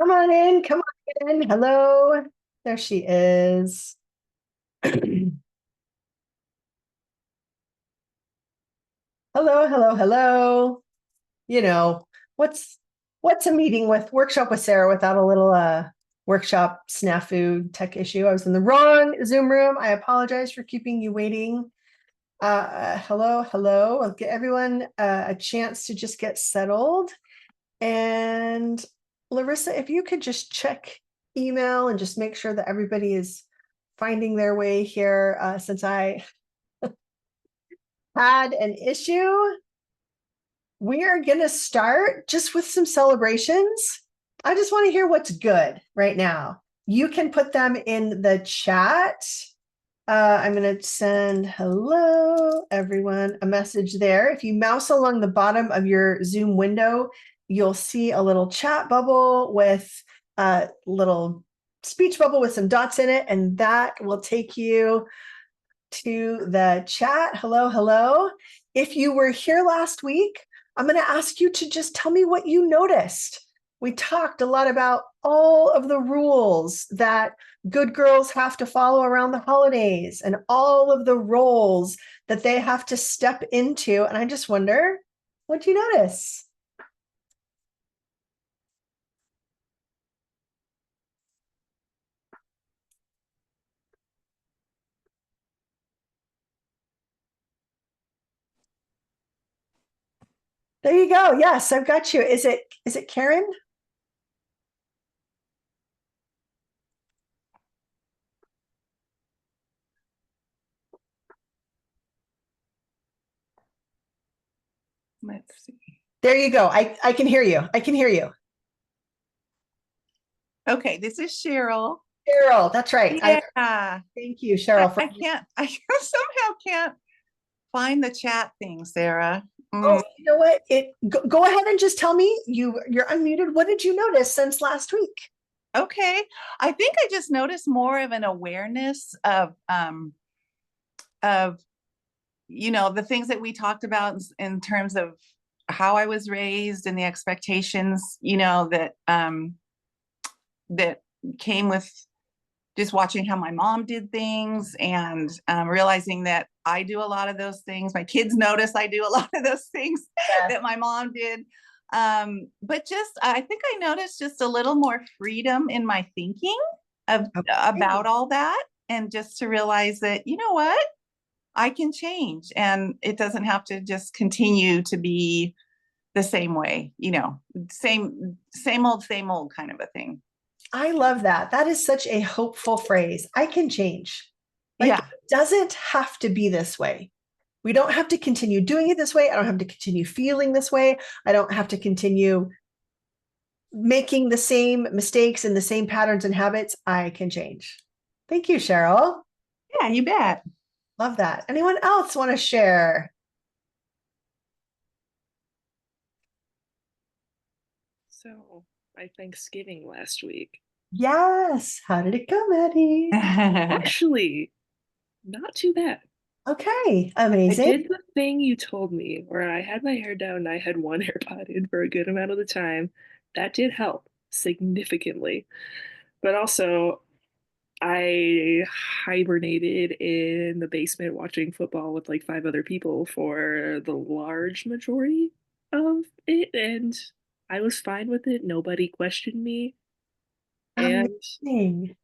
Come on in, come on in. Hello. There she is. Hello, hello, hello. You know, what's what's a meeting with workshop with Sarah without a little workshop snafu tech issue? I was in the wrong Zoom room. I apologize for keeping you waiting. Hello, hello. I'll get everyone a chance to just get settled. And Larissa, if you could just check email and just make sure that everybody is finding their way here, since I had an issue. We are going to start just with some celebrations. I just want to hear what's good right now. You can put them in the chat. I'm going to send hello, everyone, a message there. If you mouse along the bottom of your Zoom window, you'll see a little chat bubble with a little speech bubble with some dots in it, and that will take you to the chat. Hello, hello. If you were here last week, I'm going to ask you to just tell me what you noticed. We talked a lot about all of the rules that good girls have to follow around the holidays and all of the roles that they have to step into. And I just wonder, what do you notice? There you go. Yes, I've got you. Is it Karen? Let's see. There you go. I can hear you. I can hear you. Okay, this is Cheryl. Cheryl, that's right. Yeah. Thank you, Cheryl. I somehow can't find the chat thing, Sarah. Oh, you know what? Go ahead and just tell me you're unmuted. What did you notice since last week? Okay. I think I just noticed more of an awareness of the things that we talked about in terms of how I was raised and the expectations, that came with just watching how my mom did things and realizing that I do a lot of those things. My kids notice I do a lot of those things that my mom did. But I think I noticed just a little more freedom in my thinking about all that. And just to realize that, you know what, I can change and it doesn't have to just continue to be the same way, same old kind of a thing. I love that. That is such a hopeful phrase. I can change. Yeah. It doesn't have to be this way. We don't have to continue doing it this way. I don't have to continue feeling this way. I don't have to continue making the same mistakes and the same patterns and habits. I can change. Thank you, Cheryl. Yeah, you bet. Love that. Anyone else want to share? So, by Thanksgiving last week. Yes. How did it go, Maddie? Actually, not too bad. Okay. I Amazing. did the thing you told me where I had my hair down and I had one AirPod in for a good amount of the time. That did help significantly. But also, I hibernated in the basement watching football with like five other people for the large majority of it, and I was fine with it. Nobody questioned me. And Amazing.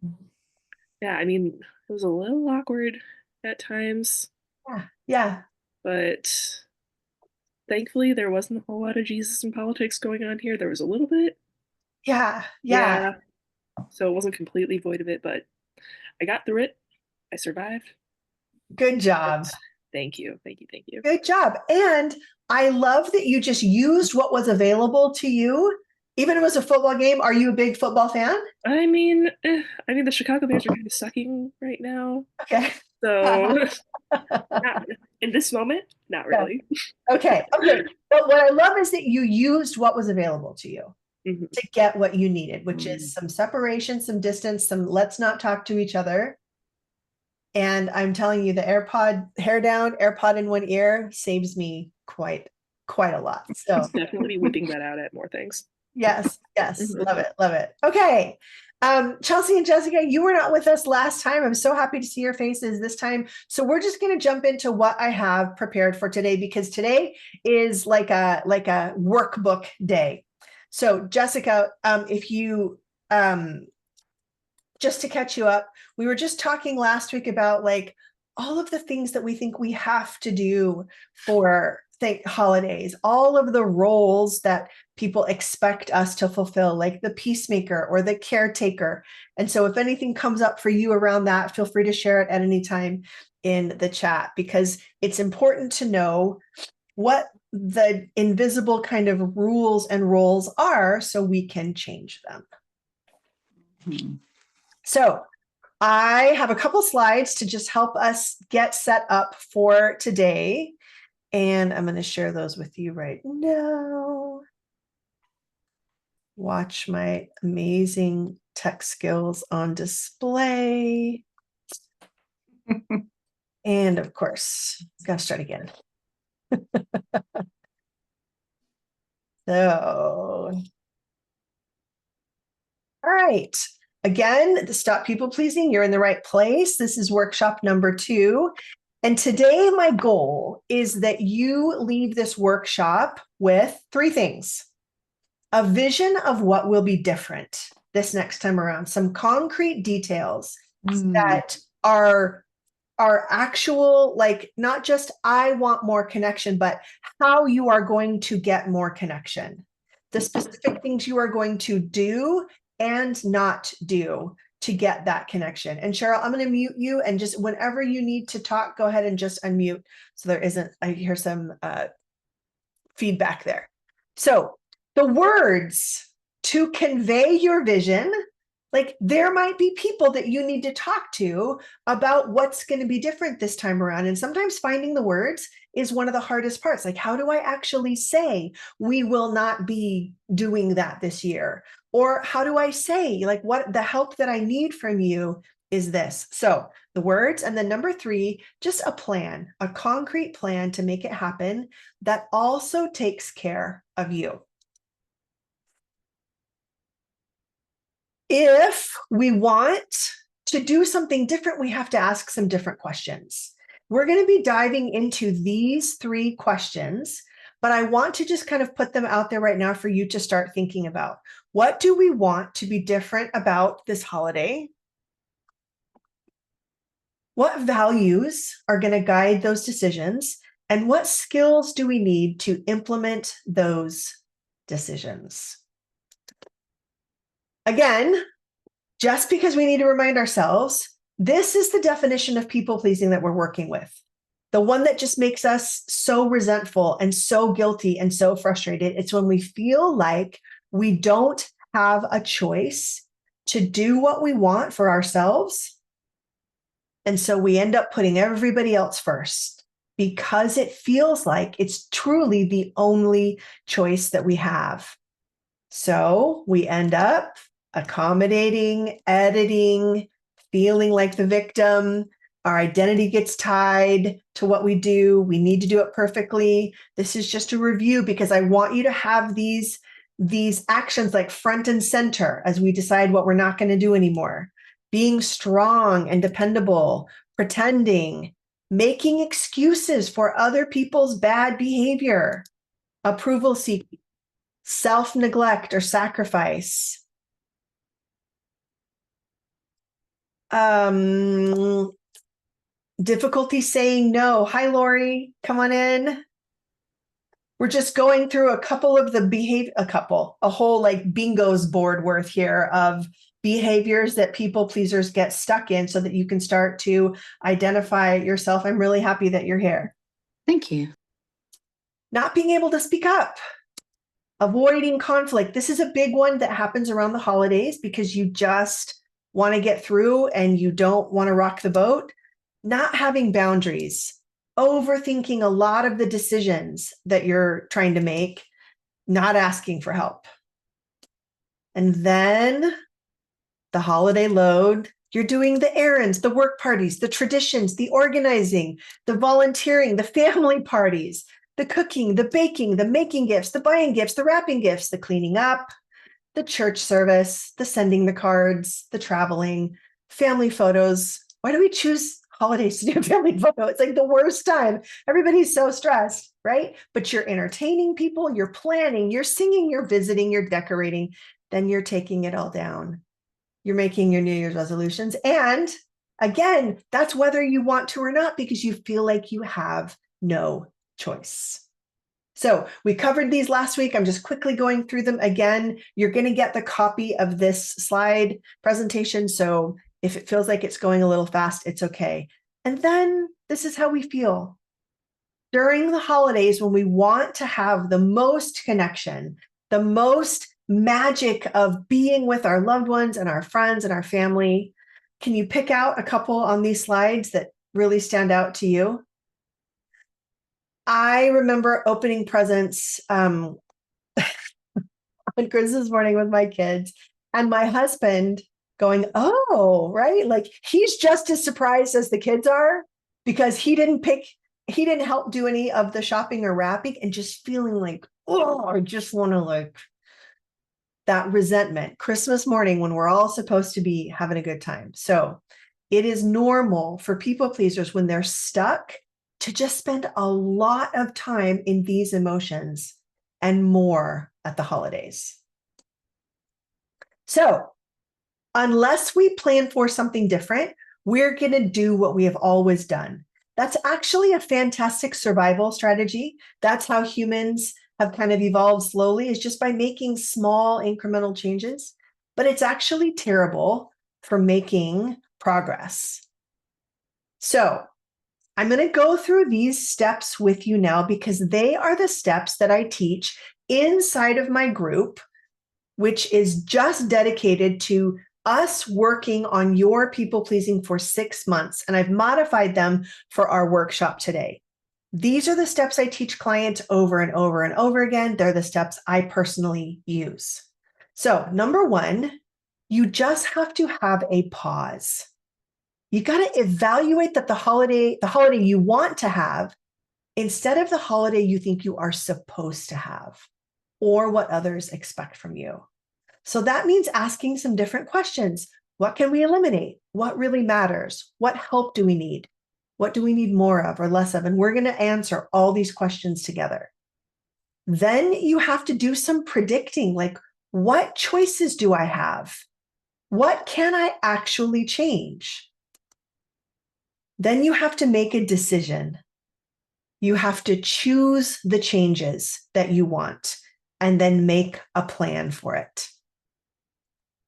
yeah, I mean, it was a little awkward at times, Yeah. Yeah. but thankfully there wasn't a whole lot of Jesus and politics going on here. There was a little bit. Yeah. Yeah. Yeah. So it wasn't completely void of it, but I got through it. I survived. Good job. Thank you. Thank you. Thank you. Good job. And I love that you just used what was available to you. Even if it was a football game, are you a big football fan? I mean, the Chicago Bears are kind of sucking right now. Okay. So, not, in this moment, not really. Okay. Okay. But what I love is that you used what was available to you Mhm. to get what you needed, which is some separation, some distance, some let's not talk to each other. And I'm telling you, the AirPod hair down, AirPod in one ear saves me quite a lot. So Definitely be whipping that out at more things. Yes, yes. Mhm. Love it, love it. Okay. Chelsea and Jessica, you were not with us last time. I'm so happy to see your faces this time. So we're just going to jump into what I have prepared for today, because today is like a workbook day. So Jessica, if you just to catch you up, we were just talking last week about like all of the things that we think we have to do for holidays, all of the roles that people expect us to fulfill, like the peacemaker or the caretaker. And so if anything comes up for you around that, feel free to share it at any time in the chat, because it's important to know what the invisible kind of rules and roles are so we can change them. Hmm. So I have a couple slides to just help us get set up for today. And I'm going to share those with you right now. Watch my amazing tech skills on display. And of course, got to start again. So, all right. Again, the stop people pleasing, you're in the right place. This is workshop number 2. And today, my goal is that you leave this workshop with 3 things: a vision of what will be different this next time around, some concrete details that are actual, like not just I want more connection, but how you are going to get more connection, the specific things you are going to do and not do to get that connection. And Cheryl, I'm going to mute you, and just whenever you need to talk, go ahead and just unmute so there isn't, I hear some feedback there. So the words to convey your vision, like there might be people that you need to talk to about what's going to be different this time around. And sometimes finding the words is one of the hardest parts. Like, how do I actually say we will not be doing that this year? Or how do I say, like, what the help that I need from you is this? So the words, and then number 3, just a plan, a concrete plan to make it happen that also takes care of you. If we want to do something different, we have to ask some different questions. We're going to be diving into these 3 questions, but I want to just kind of put them out there right now for you to start thinking about. What do we want to be different about this holiday? What values are going to guide those decisions? And what skills do we need to implement those decisions? Again, just because we need to remind ourselves, this is the definition of people pleasing that we're working with. The one that just makes us so resentful and so guilty and so frustrated. It's when we feel like we don't have a choice to do what we want for ourselves. And so we end up putting everybody else first because it feels like it's truly the only choice that we have. So we end up accommodating, editing, feeling like the victim. Our identity gets tied to what we do. We need to do it perfectly. This is just a review because I want you to have these actions like front and center as we decide what we're not going to do anymore. Being strong and dependable, pretending, making excuses for other people's bad behavior, approval seeking, self-neglect or sacrifice, difficulty saying no. Hi, Lori, come on in. We're just going through a couple of the a whole like bingo's board worth here of behaviors that people pleasers get stuck in so that you can start to identify yourself. I'm really happy that you're here. Thank you. Not being able to speak up, avoiding conflict. This is a big one that happens around the holidays because you just want to get through and you don't want to rock the boat. Not having boundaries, overthinking a lot of the decisions that you're trying to make, not asking for help. And then the holiday load, you're doing the errands, the work parties, the traditions, the organizing, the volunteering, the family parties, the cooking, the baking, the making gifts, the buying gifts, the wrapping gifts, the cleaning up, the church service, the sending the cards, the traveling, family photos. Why do we choose holidays to do a family photo? It's like the worst time. Everybody's so stressed, right? But you're entertaining people, you're planning, you're singing, you're visiting, you're decorating, then you're taking it all down. You're making your New Year's resolutions. And again, that's whether you want to or not, because you feel like you have no choice. So we covered these last week. I'm just quickly going through them again. You're going to get the copy of this slide presentation. So if it feels like it's going a little fast, it's okay. And then this is how we feel. During the holidays, when we want to have the most connection, the most magic of being with our loved ones and our friends and our family, can you pick out a couple on these slides that really stand out to you? I remember opening presents on Christmas morning with my kids, and my husband going, "Oh, right." Like he's just as surprised as the kids are, because he didn't help do any of the shopping or wrapping, and just feeling like, oh, I just want to like that resentment Christmas morning when we're all supposed to be having a good time. So it is normal for people pleasers when they're stuck to just spend a lot of time in these emotions and more at the holidays. So unless we plan for something different, we're going to do what we have always done. That's actually a fantastic survival strategy. That's how humans have kind of evolved slowly, is just by making small incremental changes. But it's actually terrible for making progress. So I'm going to go through these steps with you now, because they are the steps that I teach inside of my group, which is just dedicated to us working on your people pleasing for 6 months. And I've modified them for our workshop today. These are the steps I teach clients over and over and over again. They're the steps I personally use. So number one, you just have to have a pause. You got to evaluate that the holiday you want to have, instead of the holiday you think you are supposed to have, or what others expect from you. So that means asking some different questions. What can we eliminate? What really matters? What help do we need? What do we need more of or less of? And we're going to answer all these questions together. Then you have to do some predicting, like, what choices do I have? What can I actually change? Then you have to make a decision. You have to choose the changes that you want and then make a plan for it.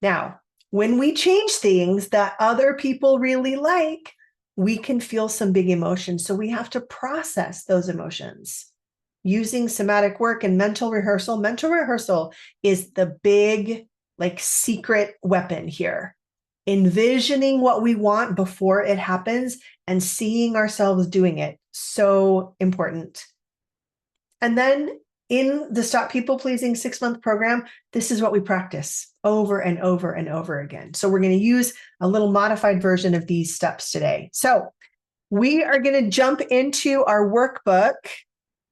Now, when we change things that other people really like, we can feel some big emotions. So we have to process those emotions using somatic work and mental rehearsal. Mental rehearsal is the big, like, secret weapon here. Envisioning what we want before it happens and seeing ourselves doing it. So important. And then in the Stop People Pleasing 6-month program, this is what we practice over and over and over again. So we're going to use a little modified version of these steps today. So we are going to jump into our workbook,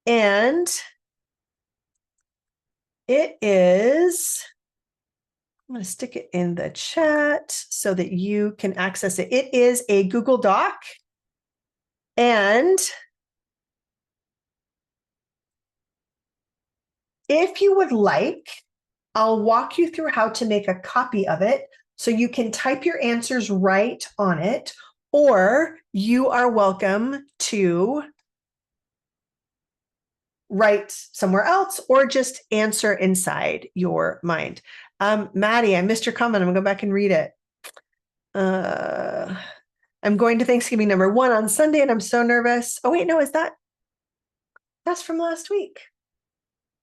and it is, I'm going to stick it in the chat so that you can access it. It is a Google Doc, and if you would like, I'll walk you through how to make a copy of it so you can type your answers right on it, or you are welcome to write somewhere else or just answer inside your mind. Maddie, I missed your comment. I'm going to go back and read it. I'm going to Thanksgiving number 1 on Sunday and I'm so nervous. Oh, wait, no, that's from last week.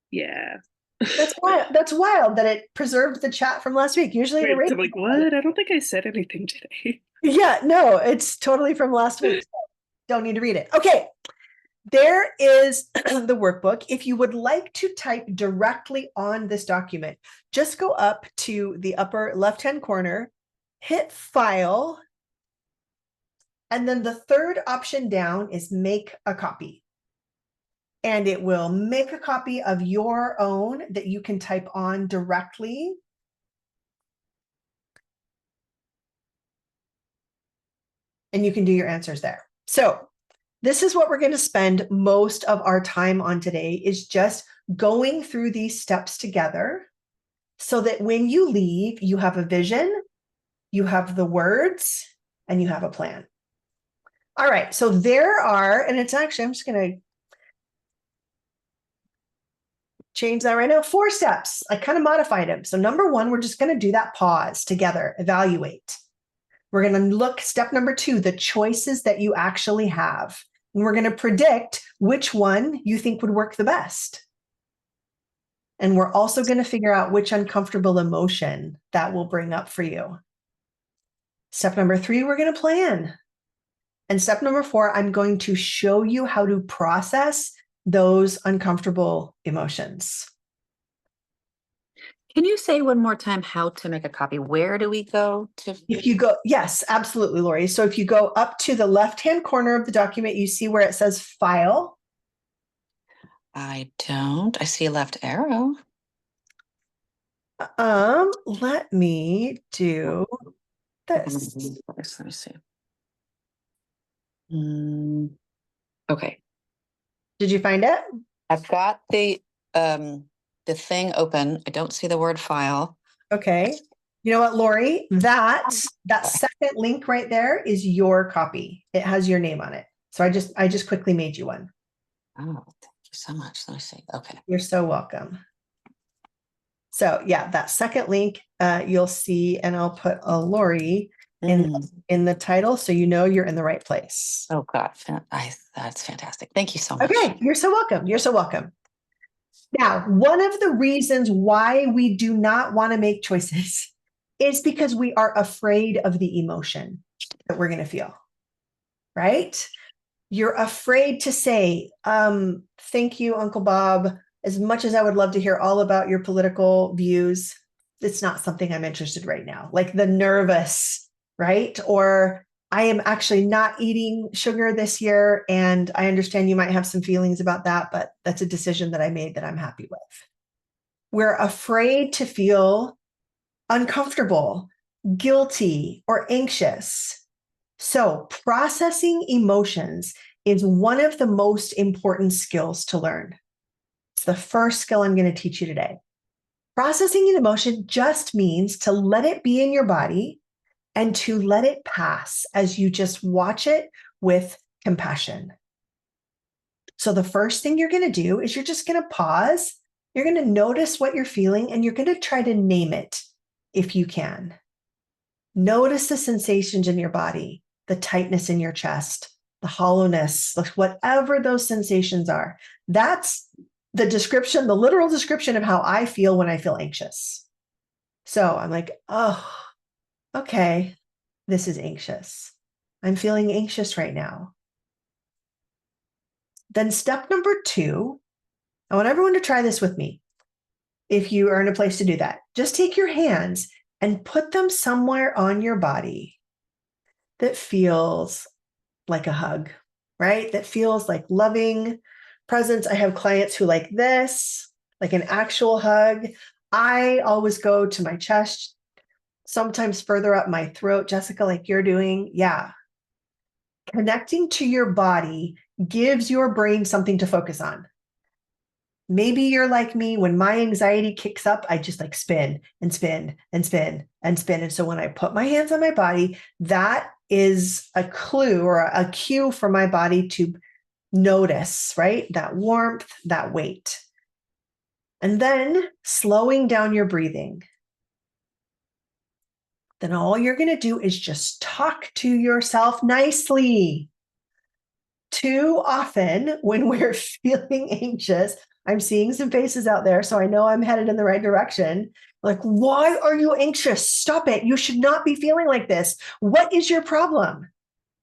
Yeah. That's wild. That's wild that it preserved the chat from last week. Usually Wait, I'm like, what? I don't think I said anything today. Yeah, no, it's totally from last week. Don't need to read it. Okay. There is the workbook. If you would like to type directly on this document, just go up to the upper left-hand corner, hit File, and then the third option down is Make a Copy. And it will make a copy of your own that you can type on directly and you can do your answers there. So this is what we're going to spend most of our time on today, is just going through these steps together so that when you leave, you have a vision, you have the words, and you have a plan. All right, so there are, and it's actually, I'm just going to change that right now, 4 steps. I kind of modified them. So number 1, we're just going to do that pause together, evaluate. We're going to look, step number 2, the choices that you actually have. And we're going to predict which one you think would work the best. And we're also going to figure out which uncomfortable emotion that will bring up for you. Step number 3, we're going to plan. And step number 4, I'm going to show you how to process those uncomfortable emotions. Can you say one more time how to make a copy? Where do we go to? If you go, yes, absolutely, Lori. So if you go up to the left-hand corner of the document, you see where it says File. I don't. I see a left arrow. Let me do this. Let me see. Okay. Did you find it? I've got the thing open. I don't see the word file. Okay. You know what, Lori? That second link right there is your copy. It has your name on it. So I just quickly made you one. Oh, thank you so much. Let me see. Okay. You're so welcome. So yeah, that second link you'll see, and I'll put a Lori in the title so you know you're in the right place. Oh God, that's fantastic. Thank you so much. Okay, you're so welcome. You're so welcome. Now, one of the reasons why we do not want to make choices is because we are afraid of the emotion that we're going to feel, right? You're afraid to say, thank you, Uncle Bob. As much as I would love to hear all about your political views, it's not something I'm interested right now. Like the nervous, right? Or I am actually not eating sugar this year, and I understand you might have some feelings about that, but that's a decision that I made that I'm happy with. We're afraid to feel uncomfortable, guilty, or anxious. So processing emotions is one of the most important skills to learn. It's the first skill I'm going to teach you today. Processing an emotion just means to let it be in your body and to let it pass as you just watch it with compassion. So the first thing you're going to do is you're just going to pause. You're going to notice what you're feeling, and you're going to try to name it if you can. Notice the sensations in your body, the tightness in your chest, the hollowness, whatever those sensations are. That's the description, the literal description of how I feel when I feel anxious. So I'm like, oh, okay, this is anxious. I'm feeling anxious right now. Then step number 2, I want everyone to try this with me. If you are in a place to do that, just take your hands and put them somewhere on your body that feels like a hug, right? That feels like loving presence. I have clients who like this, like an actual hug. I always go to my chest, sometimes further up my throat, Jessica, like you're doing. Yeah. Connecting to your body gives your brain something to focus on. Maybe you're like me. When my anxiety kicks up, I just like spin and spin and spin and spin. And so when I put my hands on my body, that is a clue or a cue for my body to notice, right? That warmth, that weight. And then slowing down your breathing. Then all you're going to do is just talk to yourself nicely. Too often when we're feeling anxious, I'm seeing some faces out there, so I know I'm headed in the right direction. Like, why are you anxious? Stop it. You should not be feeling like this. What is your problem?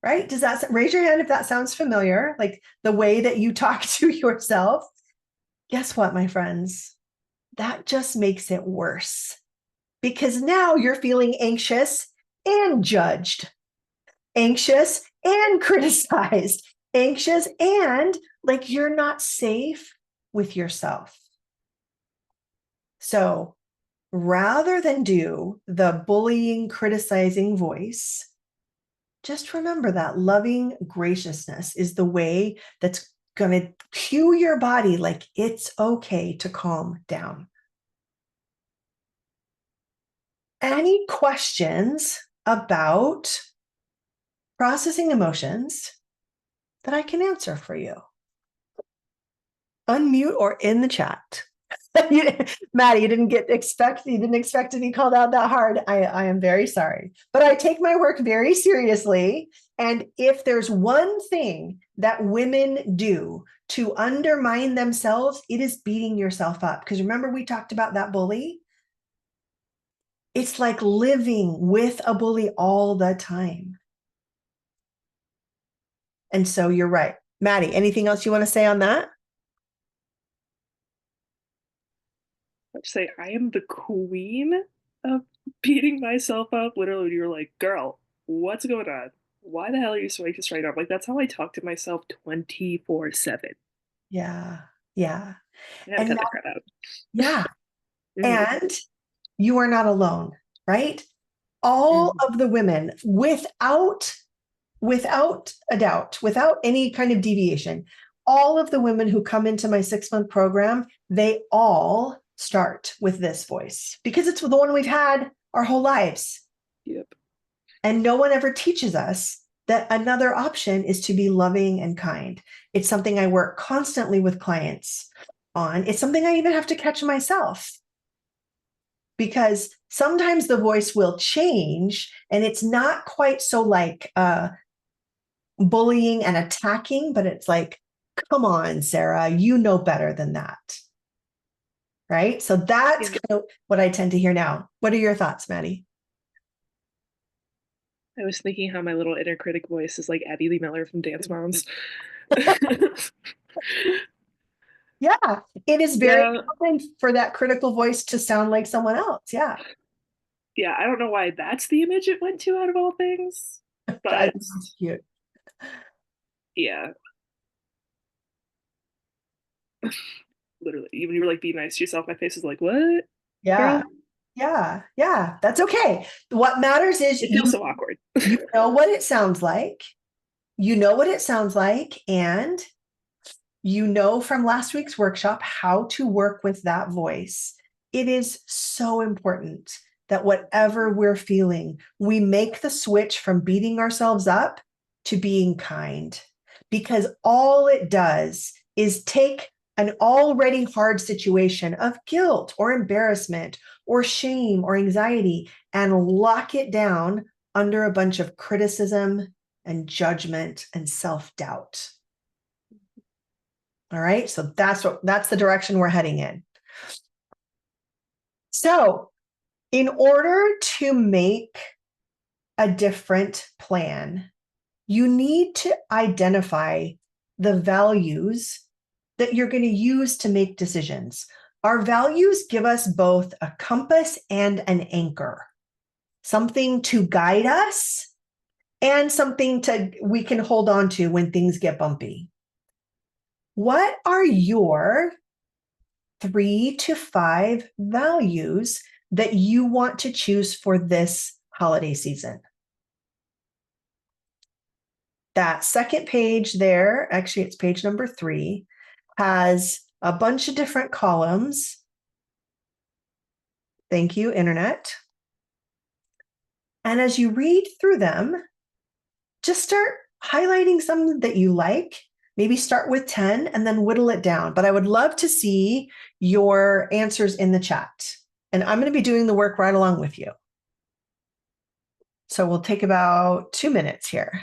Right? Does that, raise your hand if that sounds familiar, like the way that you talk to yourself? Guess what, my friends? That just makes it worse, because now you're feeling anxious and judged, anxious and criticized, anxious and like you're not safe with yourself. So rather than do the bullying, criticizing voice, just remember that loving graciousness is the way that's going to cue your body like it's okay to calm down. Any questions about processing emotions that I can answer for you? Unmute or in the chat. Maddie, you didn't expect to be called out that hard. I am very sorry, but I take my work very seriously. And if there's one thing that women do to undermine themselves, it is beating yourself up. Because remember, we talked about that bully. It's like living with a bully all the time. And so you're right. Maddie, anything else you want to say on that? I'd say I am the queen of beating myself up. Literally, you're like, girl, what's going on? Why the hell are you so anxious right now? Like, that's how I talk to myself 24/7. Yeah. Yeah. I gotta And cut the crap out. yeah. Mhm. And you are not alone, right? All of the women, without a doubt, without any kind of deviation, all of the women who come into my 6-month program, they all start with this voice because it's the one we've had our whole lives. Yep. And no one ever teaches us that another option is to be loving and kind. It's something I work constantly with clients on. It's something I even have to catch myself, because sometimes the voice will change and it's not quite so like bullying and attacking, but it's like, come on, Sara, you know better than that. Right? So that's kind of what I tend to hear now. What are your thoughts, Maddie? I was thinking how my little inner critic voice is like Abby Lee Miller from Dance Moms. Yeah, it is very Yeah. common for that critical voice to sound like someone else. Yeah. Yeah, I don't know why that's the image it went to out of all things. But That's cute. yeah. Literally, even you were like, be nice to yourself. My face is like, what? Yeah. Girl? Yeah. Yeah. That's okay. What matters is It feels so awkward. you know what it sounds like. You know what it sounds like. And you know from last week's workshop how to work with that voice. It is so important that whatever we're feeling, we make the switch from beating ourselves up to being kind, because all it does is take an already hard situation of guilt or embarrassment or shame or anxiety and lock it down under a bunch of criticism and judgment and self-doubt. All right. So that's the direction we're heading in. So in order to make a different plan, you need to identify the values that you're going to use to make decisions. Our values give us both a compass and an anchor, something to guide us and something we can hold on to when things get bumpy. What are your 3 to 5 values that you want to choose for this holiday season? That second page there, actually it's page number 3, has a bunch of different columns. Thank you, Internet. And as you read through them, just start highlighting some that you like. Maybe start with 10 and then whittle it down. But I would love to see your answers in the chat. And I'm going to be doing the work right along with you. So we'll take about 2 minutes here.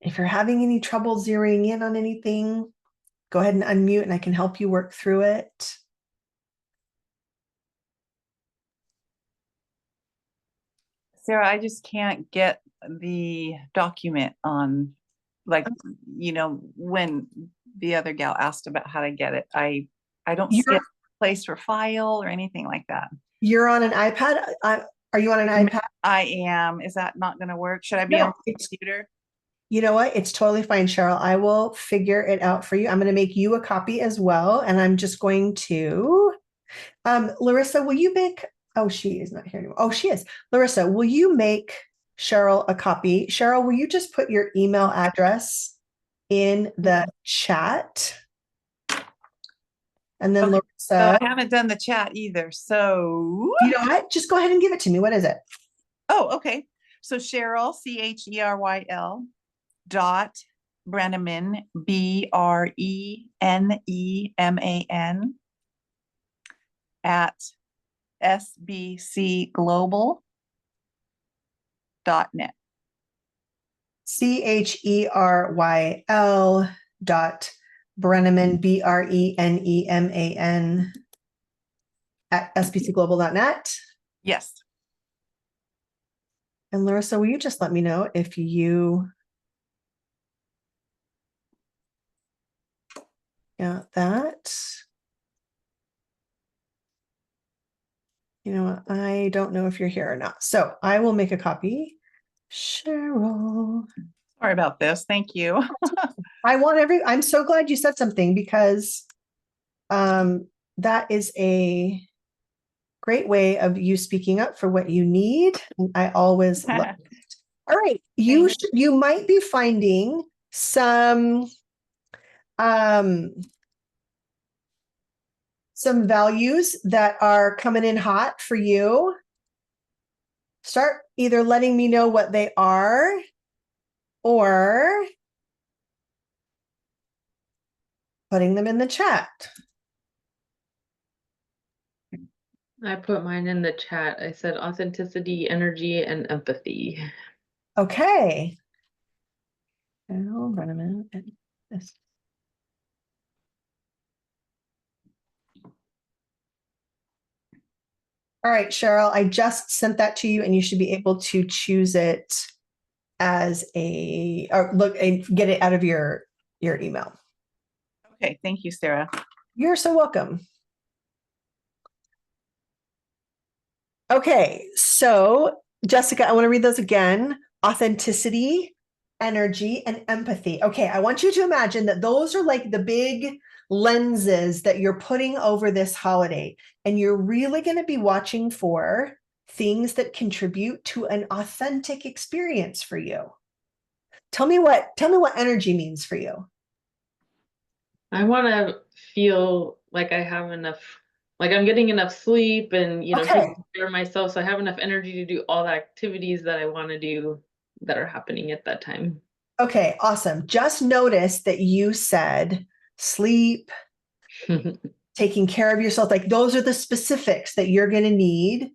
If you're having any trouble zeroing in on anything, go ahead and unmute and I can help you work through it. Sarah, I just can't get the document on, like, when the other gal asked about how to get it. I don't see a place for file or anything like that. You're on an iPad? Are you on an iPad? I am. Is that not going to work? Should I be on the computer? You know what? It's totally fine, Cheryl. I will figure it out for you. I'm going to make you a copy as well. And I'm just going to, Larissa, will you make, oh, she is not here anymore. Oh, she is. Larissa, will you make Cheryl a copy? Cheryl, will you just put your email address in the chat? And then Larissa. So I haven't done the chat either. So you know what? Just go ahead and give it to me. What is it? Oh, okay. So Cheryl, CHERYL .Breneman, BRENEMAN at sbcglobal.net. CHERYL .Breneman, BRENEMAN at sbcglobal.net. Yes. And Larissa, will you just let me know if you got that? You know what? I don't know if you're here or not. So I will make a copy. Cheryl. Sorry about this. Thank you. I'm so glad you said something because that is a great way of you speaking up for what you need. I always love it. All right. You might be finding some values that are coming in hot for you. Start either letting me know what they are or putting them in the chat. I put mine in the chat. I said authenticity, energy, and empathy. Okay. Hold on a minute. This. All right, Cheryl, I just sent that to you and you should be able to choose it as get it out of your email. Okay, thank you, Sarah. You're so welcome. Okay, so Jessica, I want to read those again. Authenticity, energy, and empathy. Okay, I want you to imagine that those are like the big lenses that you're putting over this holiday, and you're really going to be watching for things that contribute to an authentic experience for you. Tell me what energy means for you. I want to feel like I have enough, like I'm getting enough sleep and, taking care of myself. So I have enough energy to do all the activities that I want to do that are happening at that time. Okay, awesome. Just notice that you said sleep, taking care of yourself. Like those are the specifics that you're going to need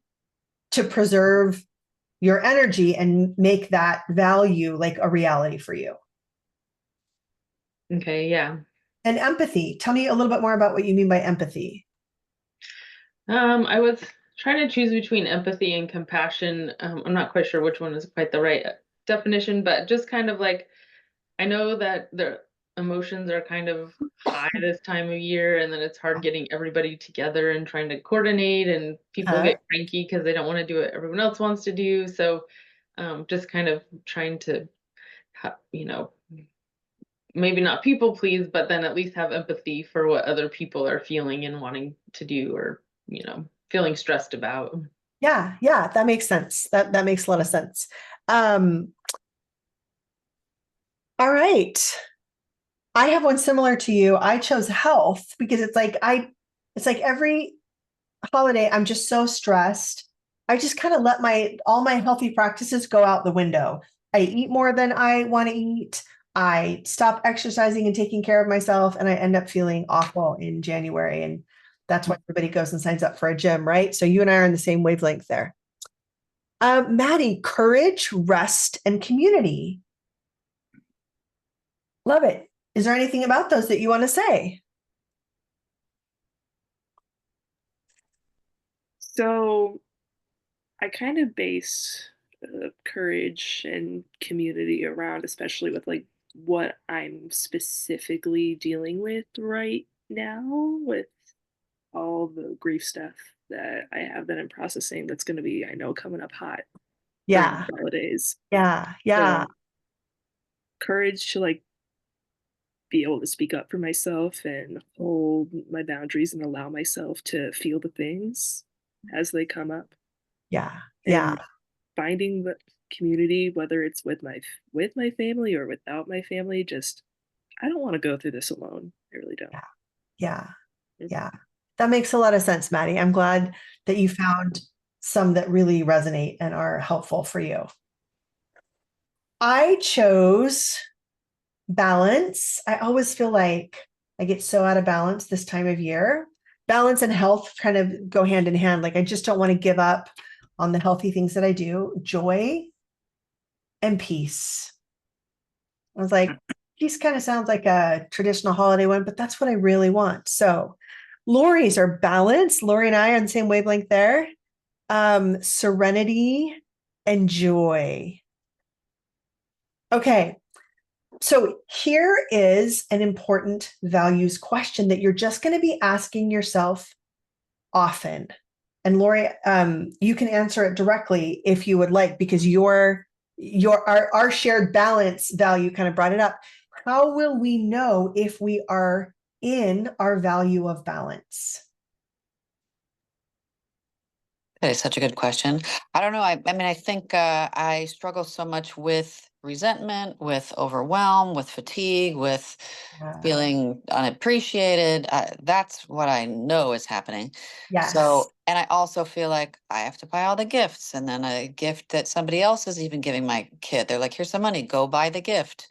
to preserve your energy and make that value like a reality for you. Okay, yeah. And empathy. Tell me a little bit more about what you mean by empathy. I was trying to choose between empathy and compassion. I'm not quite sure which one is quite the right definition, but just kind of like, I know that the emotions are kind of high this time of year, and then it's hard getting everybody together and trying to coordinate, and people get cranky because they don't want to do what everyone else wants to do. So just kind of trying to, maybe not people please, but then at least have empathy for what other people are feeling and wanting to do, or, feeling stressed about. Yeah, that makes sense. That makes a lot of sense. All right. I have one similar to you. I chose health because it's like every holiday I'm just so stressed. I just kind of let all my healthy practices go out the window. I eat more than I want to eat. I stop exercising and taking care of myself, and I end up feeling awful in January. And that's why everybody goes and signs up for a gym, right? So you and I are on the same wavelength there. Maddie, courage, rest, and community. Love it. Is there anything about those that you want to say? So I kind of base courage and community around, especially with like what I'm specifically dealing with right now with all the grief stuff that I have that I'm processing that's going to be, I know, coming up hot during Yeah. the holidays. Yeah. Yeah. So courage to like be able to speak up for myself and hold my boundaries and allow myself to feel the things as they come up. Yeah. Yeah. And finding the community, whether it's with my family or without my family, just I don't want to go through this alone. I really don't. Yeah. Mm. Yeah. That makes a lot of sense, Maddie. I'm glad that you found some that really resonate and are helpful for you. I chose balance. I always feel like I get so out of balance this time of year. Balance and health kind of go hand in hand. Like I just don't want to give up on the healthy things that I do. Joy and peace. I was like, peace kind of sounds like a traditional holiday one, but that's what I really want. So Lori's are balanced. Lori and I are on the same wavelength there. Serenity and joy. Okay. So here is an important values question that you're just going to be asking yourself often. And Lori, you can answer it directly if you would like, because our shared balance value kind of brought it up. How will we know if we are in our value of balance? That is such a good question. I don't know. I mean, I think I struggle so much with resentment, with overwhelm, with fatigue, with feeling unappreciated. That's what I know is happening. Yes. So, and I also feel like I have to buy all the gifts, and then a gift that somebody else is even giving my kid. They're like, "Here's some money. Go buy the gift."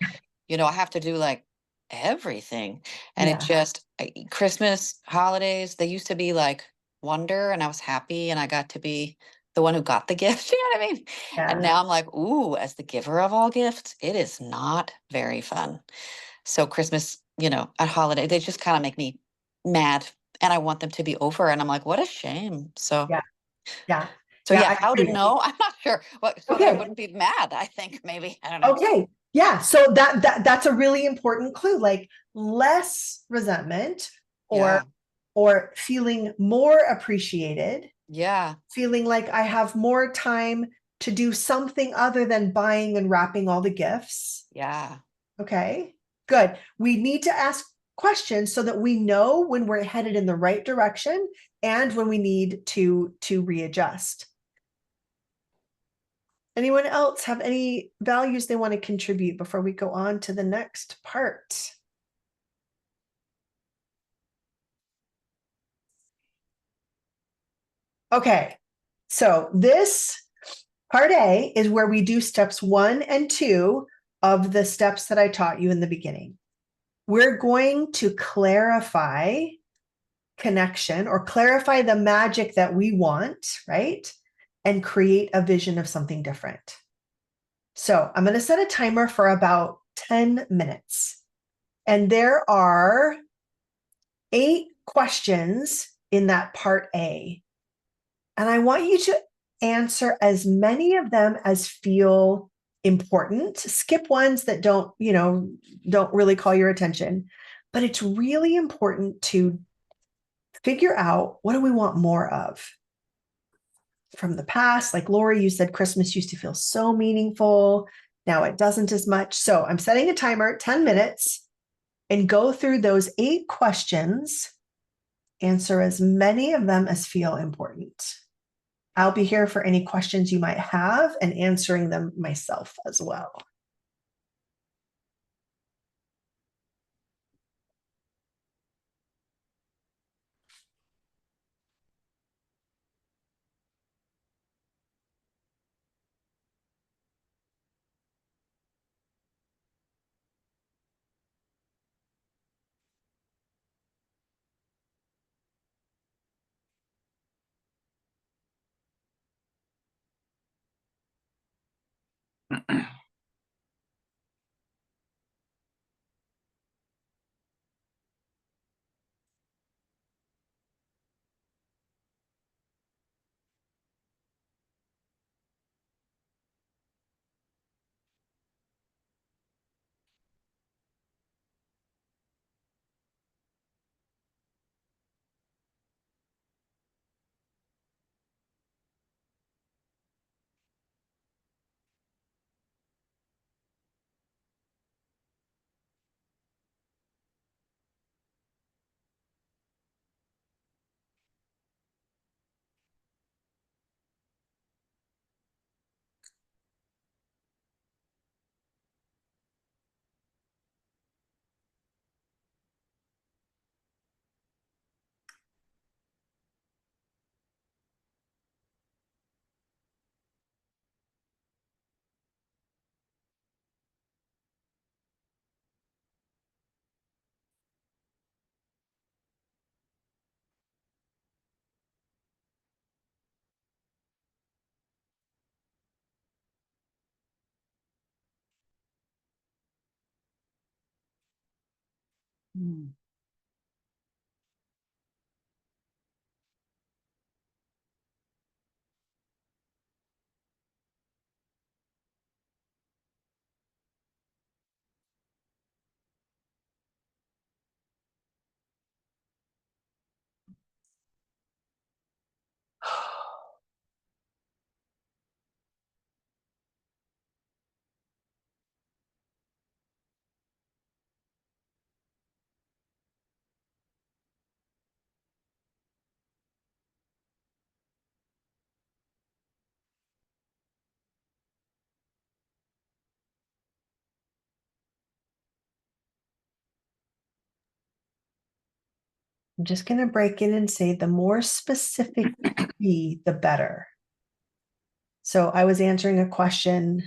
I have to do like everything, and it Yeah. just Christmas, holidays. They used to be like wonder, and I was happy, and I got to be the one who got the gift. You know what I mean? And Yeah. now I'm like, ooh, as the giver of all gifts, it is not very fun. So Christmas, at holiday, they just kind of make me mad, and I want them to be over. And I'm like, what a shame. So, Yeah. Yeah. so Yeah. yeah, I how to agree. know? I'm not sure. What so that I Okay. wouldn't be mad. I think maybe I don't know. Okay. Yeah. So that's a really important clue. Like less resentment Yeah, or feeling more appreciated, yeah, feeling like I have more time to do something other than buying and wrapping all the gifts. yeah. Okay. Good. We need to ask questions so that we know when we're headed in the right direction and when we need to readjust. Anyone else have any values they want to contribute before we go on to the next part? Okay, so this part A is where we do steps 1 and 2 of the steps that I taught you in the beginning. We're going to clarify connection or clarify the magic that we want, right? And create a vision of something different. So I'm going to set a timer for about 10 minutes. And there are 8 questions in that part A. And I want you to answer as many of them as feel important. Skip ones that don't really call your attention. But it's really important to figure out, what do we want more of from the past? Like Lori, you said Christmas used to feel so meaningful. Now it doesn't as much. So I'm setting a timer, 10 minutes, and go through those 8 questions. Answer as many of them as feel important. I'll be here for any questions you might have and answering them myself as well. Mm. I'm just going to break in and say the more specific you can be, the better. So I was answering a question,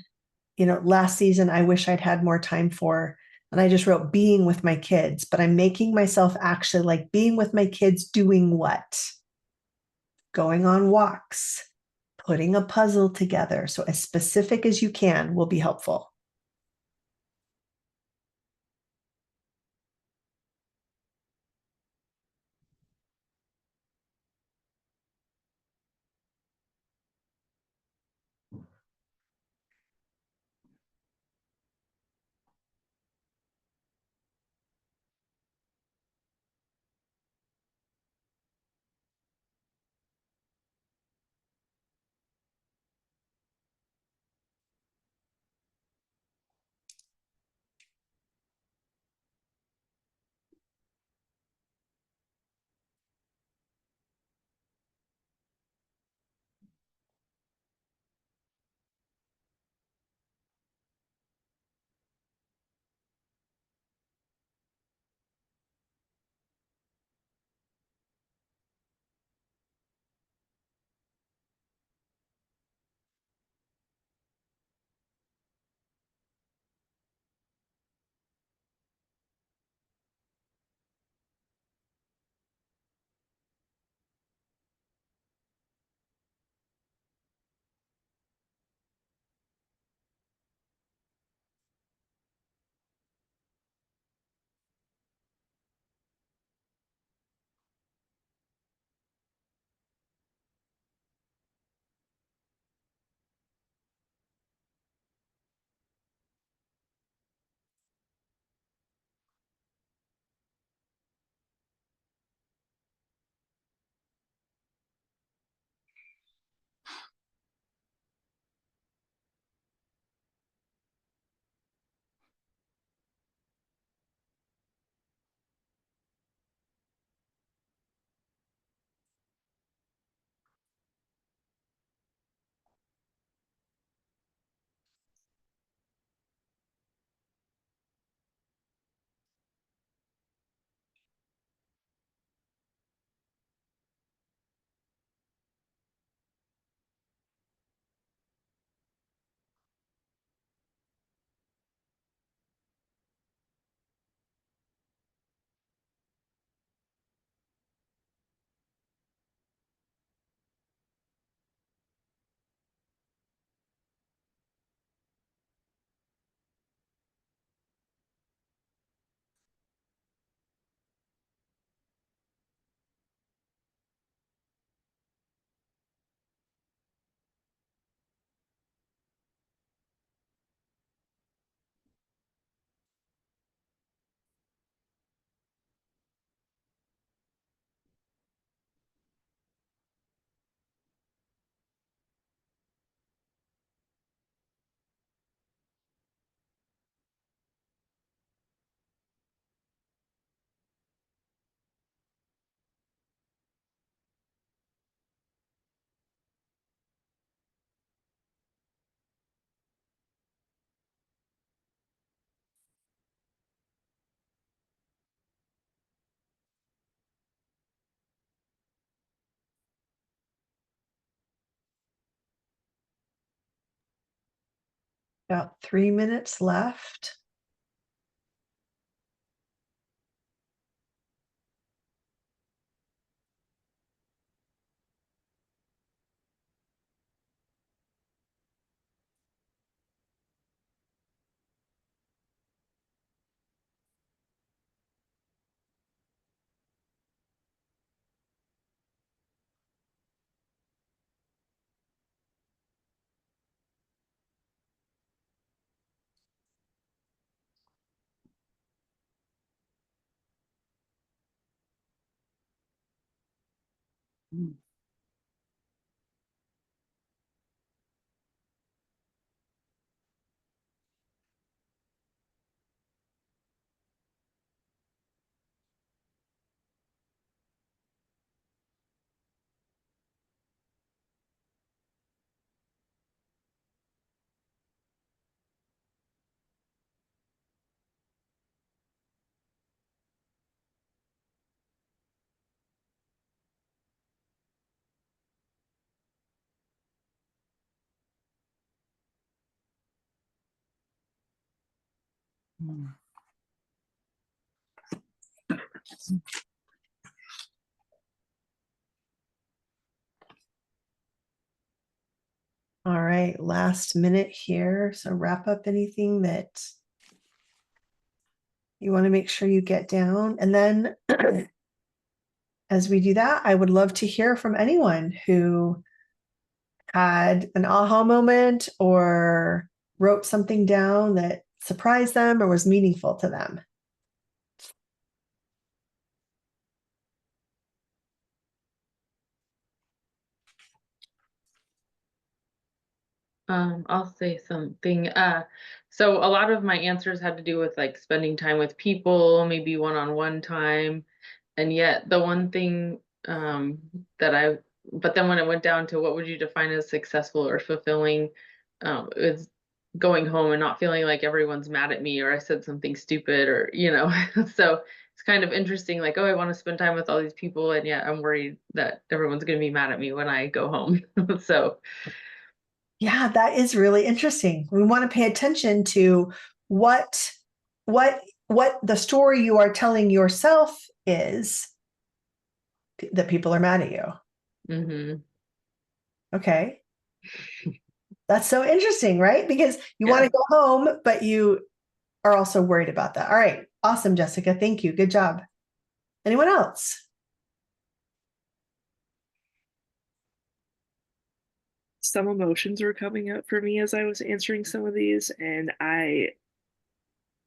last season, I wish I'd had more time for, and I just wrote being with my kids, but I'm making myself actually like being with my kids doing what? Going on walks, putting a puzzle together. So as specific as you can will be helpful. About 3 minutes left. Mm. Mm. All right, last minute here. So wrap up anything that you want to make sure you get down. And then as we do that, I would love to hear from anyone who had an aha moment or wrote something down that surprised them or was meaningful to them. I'll say something. So a lot of my answers had to do with like spending time with people, maybe one-on-one time. And yet the one thing but then when it went down to what would you define as successful or fulfilling, is going home and not feeling like everyone's mad at me or I said something stupid or, so it's kind of interesting, like, oh, I want to spend time with all these people, and yet I'm worried that everyone's going to be mad at me when I go home. So Yeah, that is really interesting. We want to pay attention to what what the story you are telling yourself is that people are mad at you. mhm. Okay. That's so interesting, right? Because you Yeah. want to go home, but you are also worried about that. All right. Awesome, Jessica. Thank you. Good job. Anyone else? Some emotions were coming up for me as I was answering some of these, and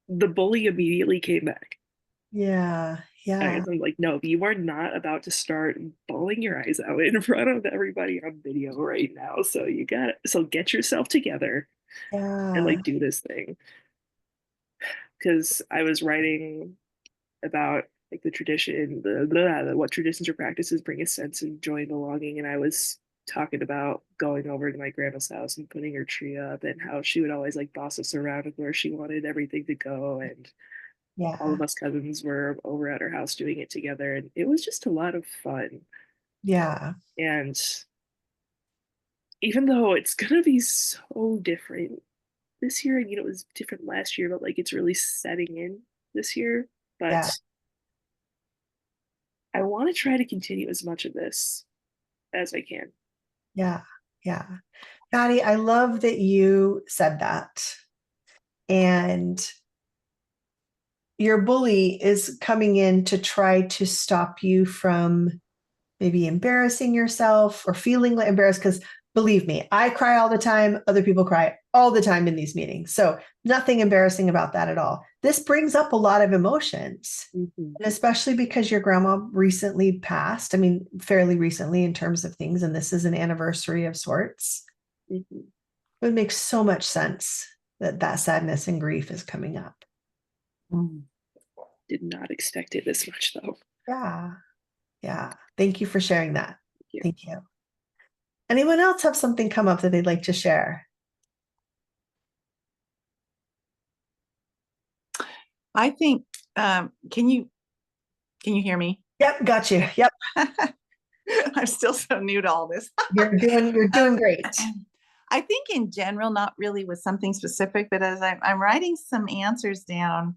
the bully immediately came back. Yeah. Yeah. I'm like, no, you are not about to start bawling your eyes out in front of everybody on video right now. So get yourself together and Yeah. like do this thing. Because I was writing about like the tradition, what traditions or practices bring a sense of joy and belonging, and I was talking about going over to my grandma's house and putting her tree up, and how she would always like boss us around with where she wanted everything to go, and all Yeah. of us cousins were over at her house doing it together, and it was just a lot of fun. Yeah. And even though it's gonna be so different this year, it was different last year, but like it's really setting in this year. Yeah. But I want to try to continue as much of this as I can. Yeah. Yeah. Patty, I love that you said that. And your bully is coming in to try to stop you from maybe embarrassing yourself or feeling like embarrassed. Because believe me, I cry all the time. Other people cry all the time in these meetings. So nothing embarrassing about that at all. This brings up a lot of emotions. Mm-hmm. And especially because your grandma recently passed. I mean, fairly recently in terms of things. And this is an anniversary of sorts. Mm-hmm. It makes so much sense that that sadness and grief is coming up. Mm. Did not expect it this much though. Yeah. Yeah. Thank you for sharing that. Yeah. Thank you. Anyone else have something come up that they'd like to share? I think, can you hear me? Yep, got you. Yep. I'm still so new to all this. You're doing great. I think in general, not really with something specific, but as I'm writing some answers down,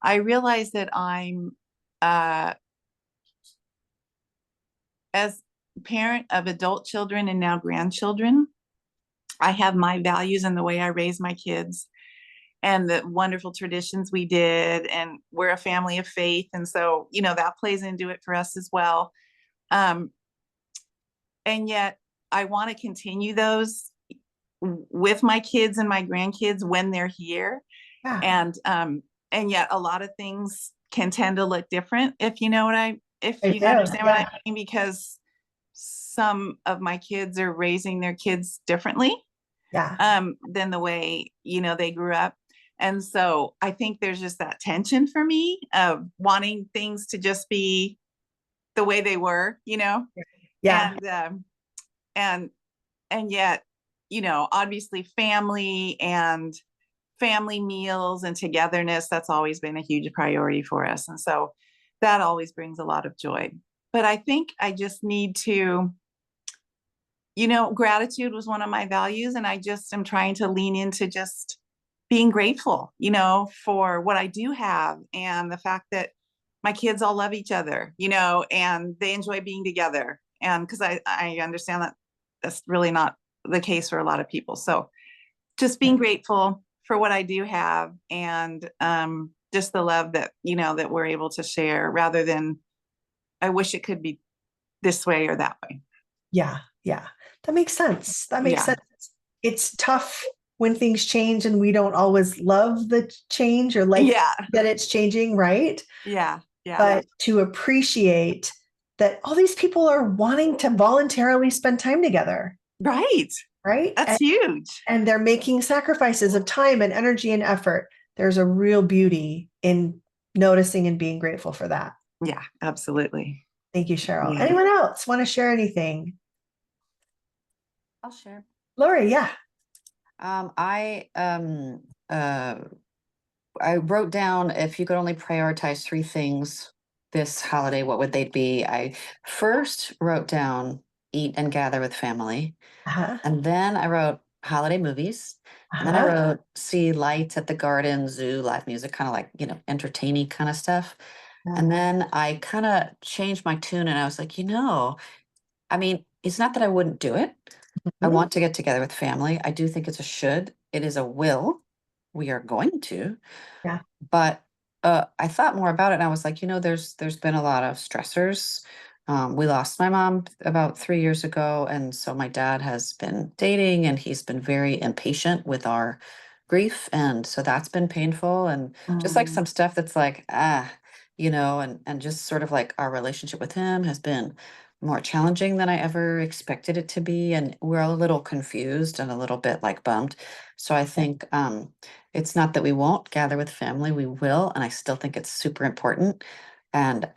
I realize that I'm, as parent of adult children and now grandchildren, I have my values and the way I raise my kids and the wonderful traditions we did. And we're a family of faith. And so, that plays into it for us as well. And yet I want to continue those with my kids and my grandkids when they're here. Yeah. And yet a lot of things can tend to look different, if you understand do. what I mean, because some of my kids are raising their kids differently than the way, they grew up. And so I think there's just that tension for me of wanting things to just be the way they were, Yeah. And yet, obviously family meals and togetherness, that's always been a huge priority for us. And so that always brings a lot of joy. But I think I just need to, gratitude was one of my values. And I just am trying to lean into just being grateful, for what I do have, and the fact that my kids all love each other, and they enjoy being together. And because I understand that that's really not the case for a lot of people. So just being grateful for what I do have, and just the love that, that we're able to share, rather than I wish it could be this way or that way. Yeah. That makes sense. Sense. It's tough when things change and we don't always love the change or like that it's changing, right? Yeah. But to appreciate that all these people are wanting to voluntarily spend time together. Right. That's huge. And they're making sacrifices of time and energy and effort. There's a real beauty in noticing and being grateful for that. Yeah, absolutely. Thank you, Cheryl. Yeah. Anyone else want to share anything? I'll share. Lori, yeah. I wrote down, if you could only prioritize 3 things this holiday, what would they be? I first wrote down eat and gather with family. And then I wrote holiday movies. And then I wrote see lights at the garden, zoo, live music, kind of like, entertaining kind of stuff. And then I kind of changed my tune and I was like, I mean, it's not that I wouldn't do it. I want to get together with family. I do think it's a should. It is a will. We are going to. Yeah. But I thought more about it and I was like, there's been a lot of stressors. We lost my mom about 3 years ago. And so my dad has been dating and he's been very impatient with our grief. And so that's been painful. And just like some stuff that's like, and just sort of like our relationship with him has been more challenging than I ever expected it to be. And we're a little confused and a little bit like bummed. So I think it's not that we won't gather with family, we will. And I still think it's super important. And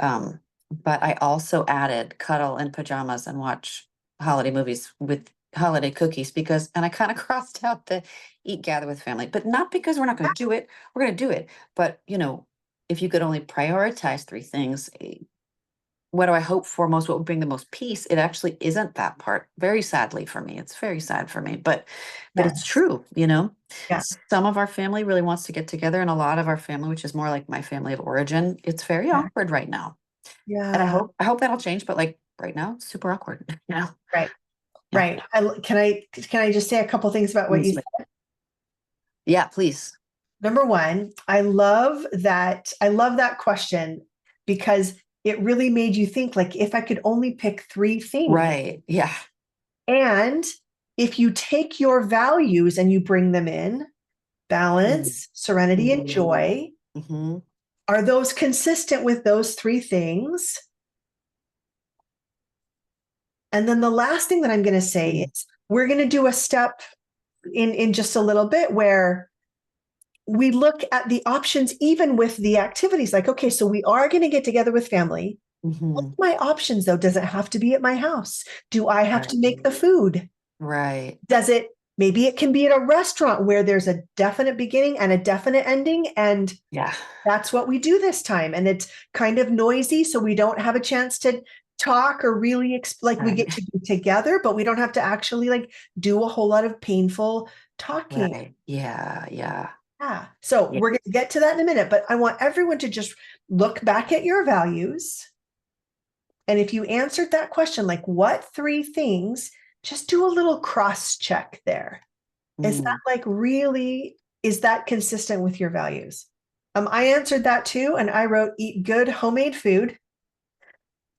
but I also added cuddle in pajamas and watch holiday movies with holiday cookies and I kind of crossed out the eat, gather with family, but not because we're not going to do it. We're going to do it. But, if you could only prioritize 3 things, what do I hope for most? What would bring the most peace? It actually isn't that part. Very sadly for me. It's very sad for me, but it's true, Some of our family really wants to get together, and a lot of our family, which is more like my family of origin, it's very awkward right now. Yeah. And I hope that'll change, but like right now, it's super awkward. Right. Yeah. Right. Can I just say a couple things about what you said? Yeah, please. Number one, I love that question, because it really made you think, like, if I could only pick 3 things. Right. Yeah. And if you take your values and you bring them in, balance, serenity, and joy, are those consistent with those 3 things? And then the last thing that I'm going to say is we're going to do a step in just a little bit where we look at the options, even with the activities, like, okay, so we are going to get together with family. What's my options though? Does it have to be at my house? Do I have to make the food? Right. Maybe it can be at a restaurant where there's a definite beginning and a definite ending. And that's what we do this time. And it's kind of noisy, so we don't have a chance to talk or really we get to be together, but we don't have to actually like do a whole lot of painful talking. Right. Yeah. So we're going to get to that in a minute, but I want everyone to just look back at your values. And if you answered that question, like what 3 things, just do a little cross check there. Is that is that consistent with your values? I answered that too. And I wrote, eat good homemade food,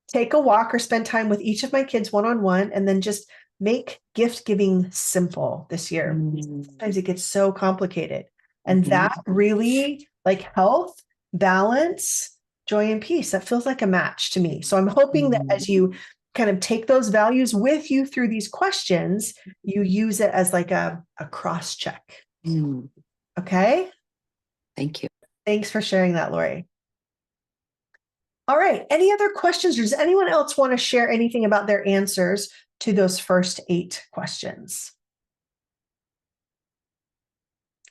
take a walk or spend time with each of my kids one-on-one, and then just make gift giving simple this year. Sometimes it gets so complicated. And that really, like health, balance, joy, and peace, that feels like a match to me. So I'm hoping that as you kind of take those values with you through these questions, you use it as like a cross check. Okay. Thank you. Thanks for sharing that, Lori. All right. Any other questions? Or does anyone else want to share anything about their answers to those first 8 questions?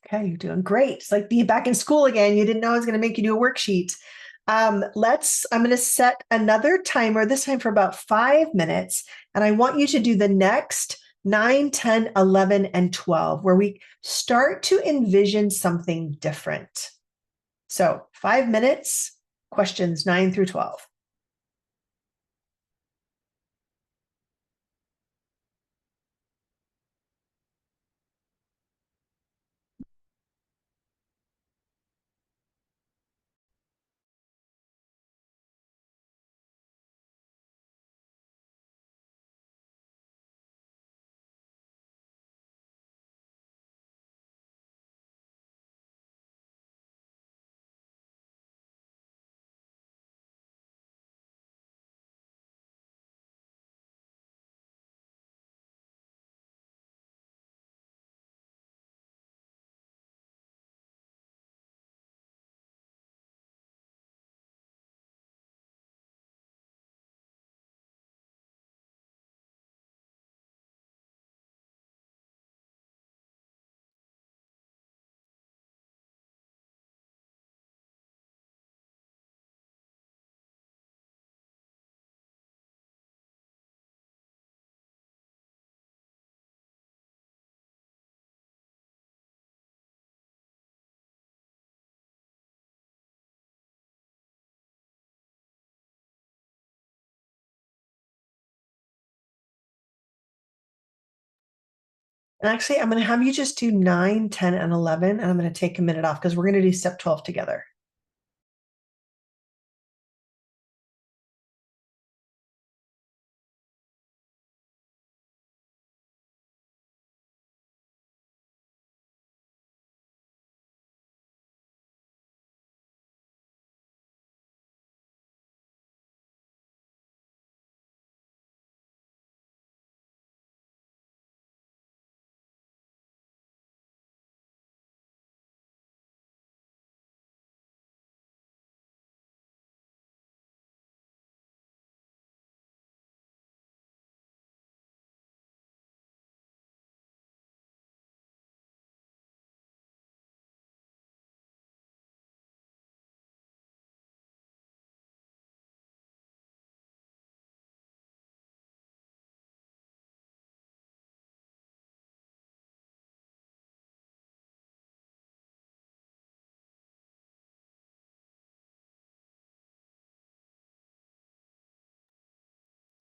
Okay, you're doing great. It's like being back in school again. You didn't know I was going to make you do a worksheet. I'm going to set another timer, this time for about 5 minutes. And I want you to do the next 9, 10, 11, and 12, where we start to envision something different. So 5 minutes, questions 9 through 12. And actually, I'm going to have you just do 9, 10, and 11, and I'm going to take a minute off because we're going to do step 12 together.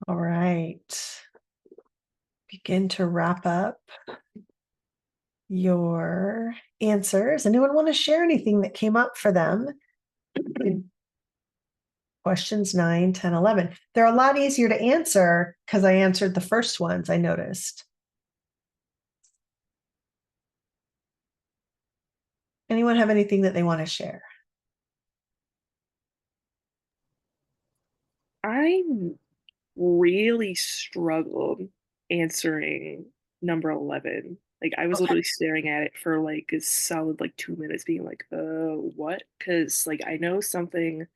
All right. Begin to wrap up your answers. Anyone want to share anything that came up for them? Questions 9, 10, 11. They're a lot easier to answer because I answered the first ones, I noticed. Anyone have anything that they want to share? I really struggled answering number 11. Like I was Okay. literally staring at it for like a solid like 2 minutes being like, what? Because like I know something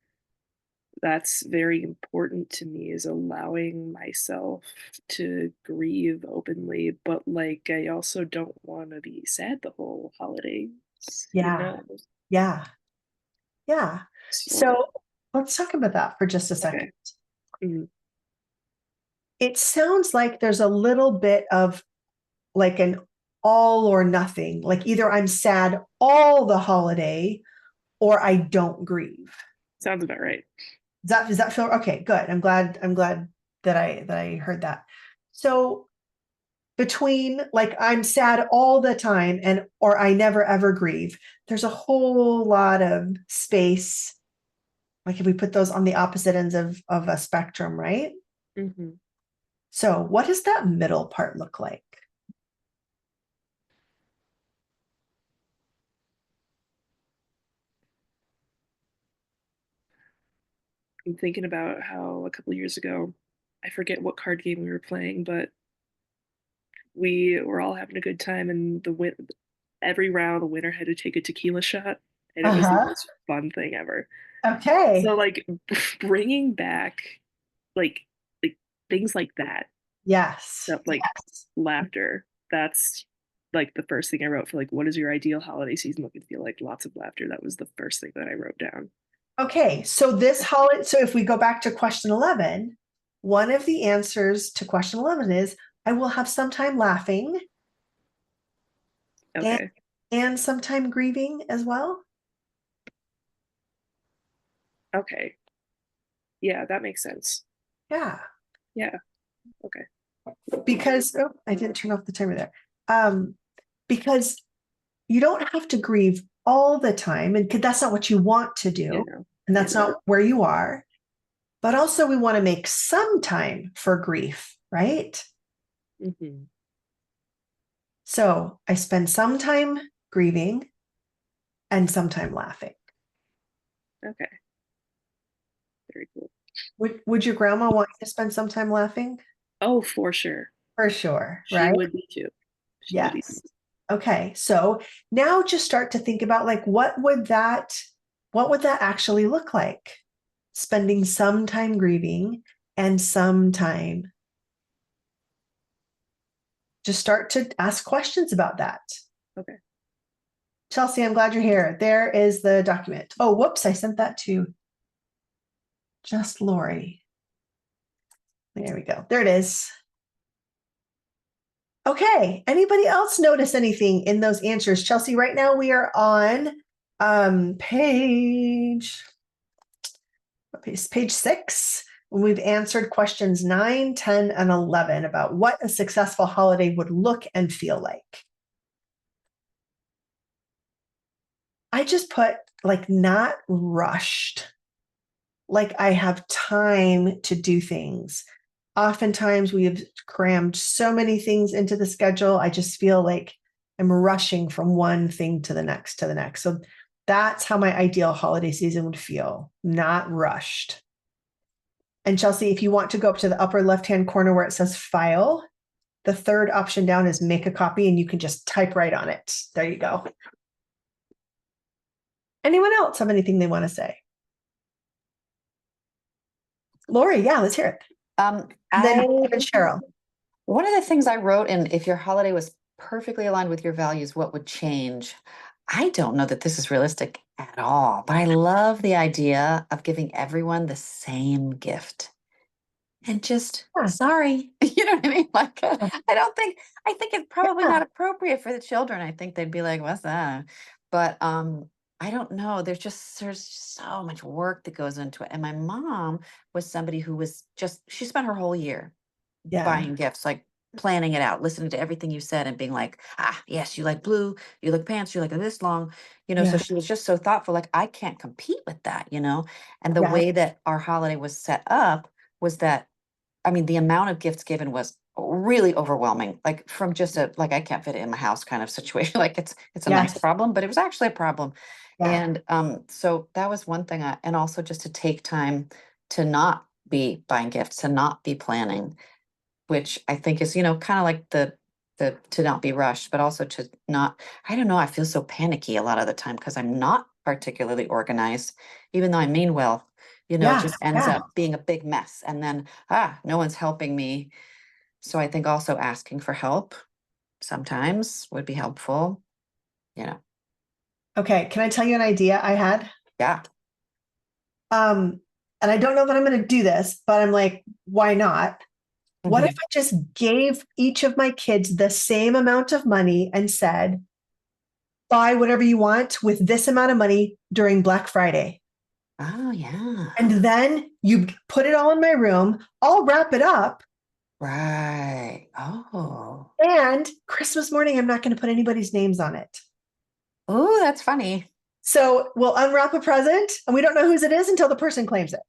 that's very important to me is allowing myself to grieve openly, but like I also don't want to be sad the whole holidays, you Yeah. know? Yeah. Yeah. So, So let's talk about that for just a second. okay. Mhm. It sounds like there's a little bit of like an all or nothing, like either I'm sad all the holiday or I don't grieve. Sounds about right. Does that feel okay? Good. I'm glad that I heard that. So between like I'm sad all the time and or I never ever grieve, there's a whole lot of space. Like if we put those on the opposite ends of a spectrum, right? Hmm. So what does that middle part look like? I'm thinking about how a couple years ago I forget what card game we were playing, but we were all having a good time, and every round the winner had to take a tequila shot, and it was the most fun thing ever. Okay. So like bringing back like things like that. Yes. Like laughter. That's like the first thing I wrote for like, what is your ideal holiday season look and feel like? Lots of laughter. That was the first thing that I wrote down. Okay. So so if we go back to question 11, one of the answers to question 11 is I will have some time laughing. Okay. And some time grieving as well. Okay. Yeah, that makes sense. Yeah. Yeah. Okay. Because I didn't turn off the timer there. Because you don't have to grieve all the time, and that's not what you want to do, and that's not where you are. But also, we want to make some time for grief, right? Mm-hmm. So I spend some time grieving and some time laughing. Okay. Very cool. Would your grandma want you to spend some time laughing? Oh, for sure. For sure, She right? would be too. Yes. Okay. So now just start to think about like what would that actually look like? Spending some time grieving and some time. Just start to ask questions about that. Okay. Chelsea, I'm glad you're here. There is the document. Oh, whoops, I sent that to just Lori. There we go. There it is. Okay. Anybody else notice anything in those answers? Chelsea, right now we are on page 6. We've answered questions 9, 10, and 11 about what a successful holiday would look and feel like. I just put like not rushed, like I have time to do things. Oftentimes we have crammed so many things into the schedule. I just feel like I'm rushing from one thing to the next to the next. So that's how my ideal holiday season would feel, not rushed. And Chelsea, if you want to go up to the upper left-hand corner where it says file, the third option down is make a copy, and you can just type right on it. There you go. Anyone else have anything they want to say? Lori, yeah, let's hear it. Then Cheryl. One of the things I wrote in, if your holiday was perfectly aligned with your values, what would change? I don't know that this is realistic at all, but I love the idea of giving everyone the same gift. And just, sorry, you know what I mean? Like, I think it's probably not appropriate for the children. I think they'd be like, what's that? But I don't know. There's so much work that goes into it. And my mom was somebody who was she spent her whole year buying gifts, like planning it out, listening to everything you said and being like, yes, you like blue, you like pants, you like this long, so she was just so thoughtful. Like, I can't compete with that, and the way that our holiday was set up was that, I mean, the amount of gifts given was really overwhelming, like from just I can't fit it in my house kind of situation. Like it's a nice problem, but it was actually a problem. And so that was one thing. And also just to take time to not be buying gifts, to not be planning, which I think is, kind of like the to not be rushed, but also to not, I don't know, I feel so panicky a lot of the time because I'm not particularly organized, even though I mean well, it just ends up being a big mess. And then, no one's helping me. So I think also asking for help sometimes would be helpful, Okay. Can I tell you an idea I had? Yeah. And I don't know that I'm going to do this, but I'm like, why not? What if I just gave each of my kids the same amount of money and said, buy whatever you want with this amount of money during Black Friday? Oh, yeah. And then you put it all in my room, I'll wrap it up. Right. Oh. And Christmas morning, I'm not going to put anybody's names on it. Oh, that's funny. So we'll unwrap a present and we don't know whose it is until the person claims it.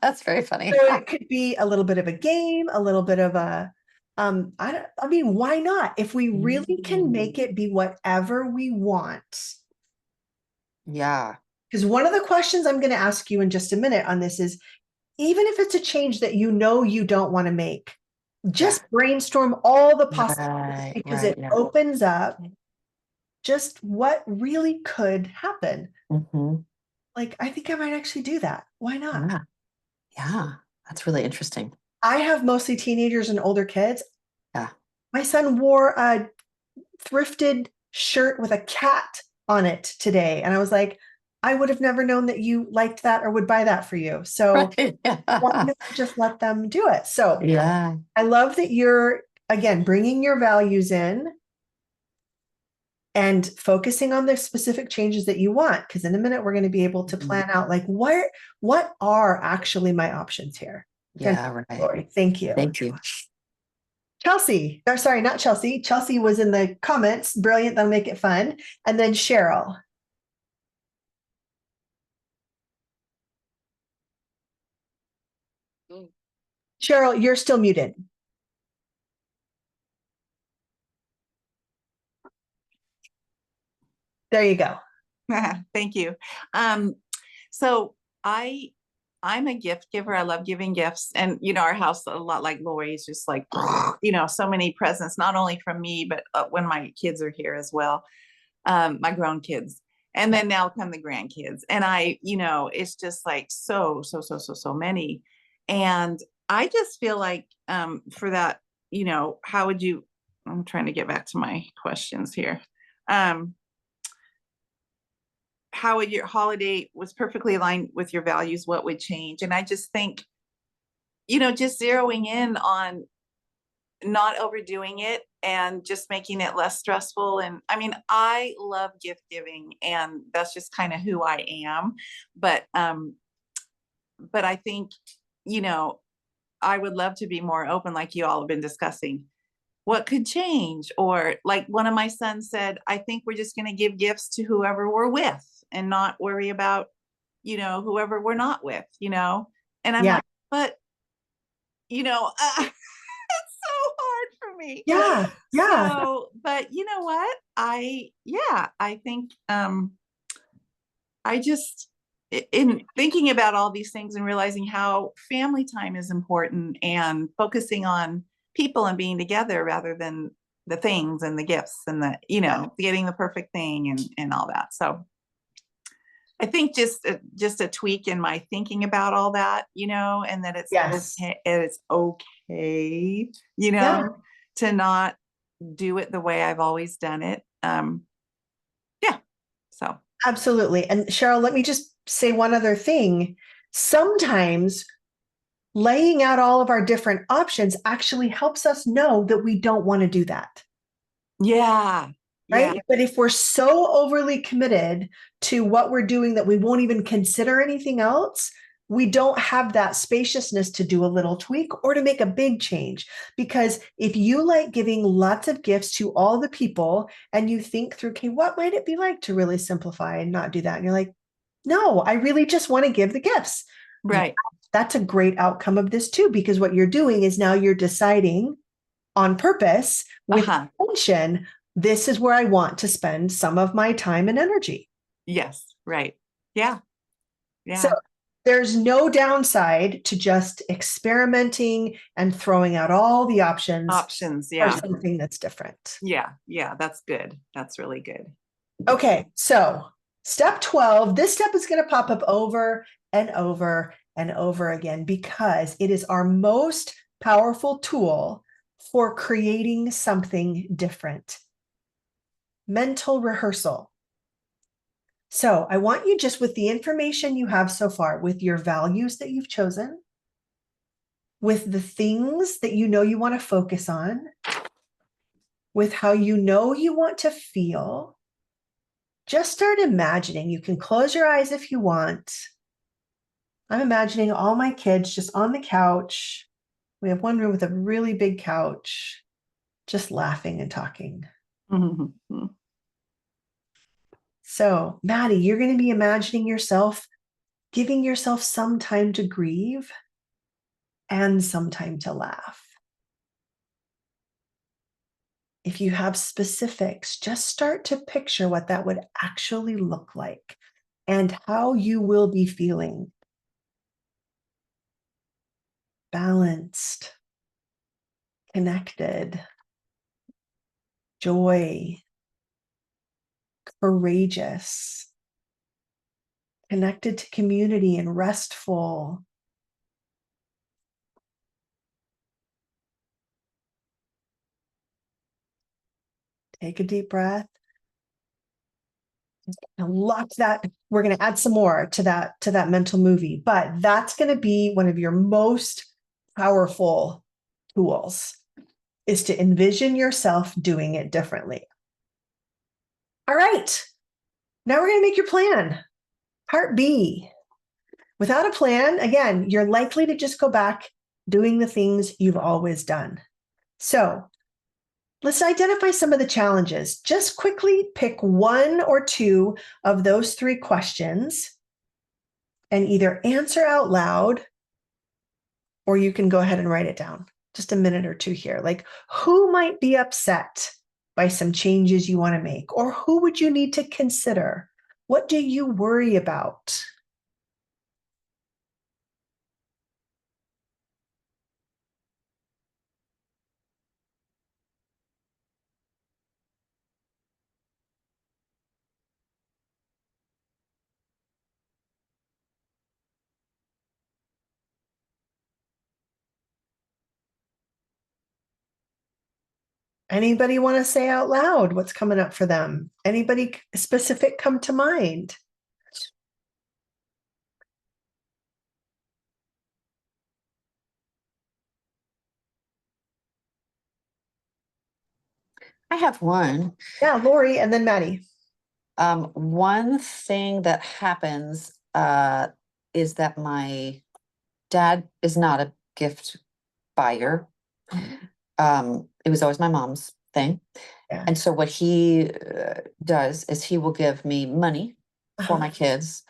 That's very funny. So it could be a little bit of a game, a little bit of a, I mean, why not? If we really can make it be whatever we want. Yeah. Because one of the questions I'm going to ask you in just a minute on this is, even if it's a change that you know you don't want to make, just brainstorm all the possibilities because it opens up just what really could happen. Like, I think I might actually do that. Why not? Yeah, that's really interesting. I have mostly teenagers and older kids. Yeah. My son wore a thrifted shirt with a cat on it today. And I was like, I would have never known that you liked that or would buy that for you. So why not just let them do it? So yeah, I love that you're, again, bringing your values in and focusing on the specific changes that you want. Because in a minute, we're going to be able to plan out like, what are actually my options here? Yeah, right. Lori, thank you. Thank you. Chelsea, or sorry, not Chelsea. Chelsea was in the comments. Brilliant. That'll make it fun. And then Cheryl. Cheryl, you're still muted. There you go. Thank you. So I'm a gift giver. I love giving gifts. And, you know, our house, a lot like Lori's, just like, you know, so many presents, not only from me, but when my kids are here as well, my grown kids. And then now come the grandkids. And you know, it's just like so many. And I just feel like for that, you know, how would you, I'm trying to get back to my questions here. How would your holiday was perfectly aligned with your values? What would change? And I just think, you know, just zeroing in on not overdoing it and just making it less stressful. And I mean, I love gift giving and that's just kind of who I am. But I think, you know, I would love to be more open, like you all have been discussing. What could change? Or like one of my sons said, I think we're just going to give gifts to whoever we're with and not worry about, you know, whoever we're not with, you know? And I'm like, but, you know, it's so hard for me. Yeah. Yeah. So, but you know what? I think, I just, in thinking about all these things and realizing how family time is important and focusing on people and being together rather than the things and the gifts and the, you know, getting the perfect thing and all that. So I think just a tweak in my thinking about all that, you know, and that it's okay, it's okay, you know, to not do it the way I've always done it. Yeah. So absolutely. And Cheryl, let me just say one other thing. Sometimes laying out all of our different options actually helps us know that we don't want to do that. Yeah. Right. Yeah. But if we're so overly committed to what we're doing that we won't even consider anything else, we don't have that spaciousness to do a little tweak or to make a big change. Because if you like giving lots of gifts to all the people and you think through, okay, what might it be like to really simplify and not do that? And you're like, no, I really just want to give the gifts. Right. That's a great outcome of this too, because what you're doing is now you're deciding on purpose with intention, this is where I want to spend some of my time and energy. Yes. Right. Yeah. Yeah. So there's no downside to just experimenting and throwing out all the options. Yeah. For something that's different. Yeah. Yeah. That's good. That's really good. Okay. So step 12, this step is going to pop up over and over and over again because it is our most powerful tool for creating something different. Mental rehearsal. So I want you just with the information you have so far, with your values that you've chosen, with the things that you know you want to focus on, with how you know you want to feel, just start imagining. You can close your eyes if you want. I'm imagining all my kids just on the couch. We have one room with a really big couch, just laughing and talking. Mm-hmm. So, Maddie, you're going to be imagining yourself giving yourself some time to grieve and some time to laugh. If you have specifics, just start to picture what that would actually look like and how you will be feeling. balanced, connected, joy, courageous, connected to community and restful. Take a deep breath. And lock that. We're going to add some more to that mental movie, but that's going to be one of your most powerful tools, is to envision yourself doing it differently. All right. Now we're going to make your plan. Part B. Without a plan, again, you're likely to just go back doing the things you've always done. So let's identify some of the challenges. Just quickly pick one or two of those three questions and either answer out loud, or you can go ahead and write it down. Just a minute or two here. Like, who might be upset by some changes you want to make? Or who would you need to consider? What do you worry about? Anybody want to say out loud what's coming up for them? Anybody specific come to mind? I have one. Yeah, Lori and then Maddie. One thing that happens is that my dad is not a gift buyer. It was always my mom's thing. Yeah. And so what he does is he will give me money for my kids,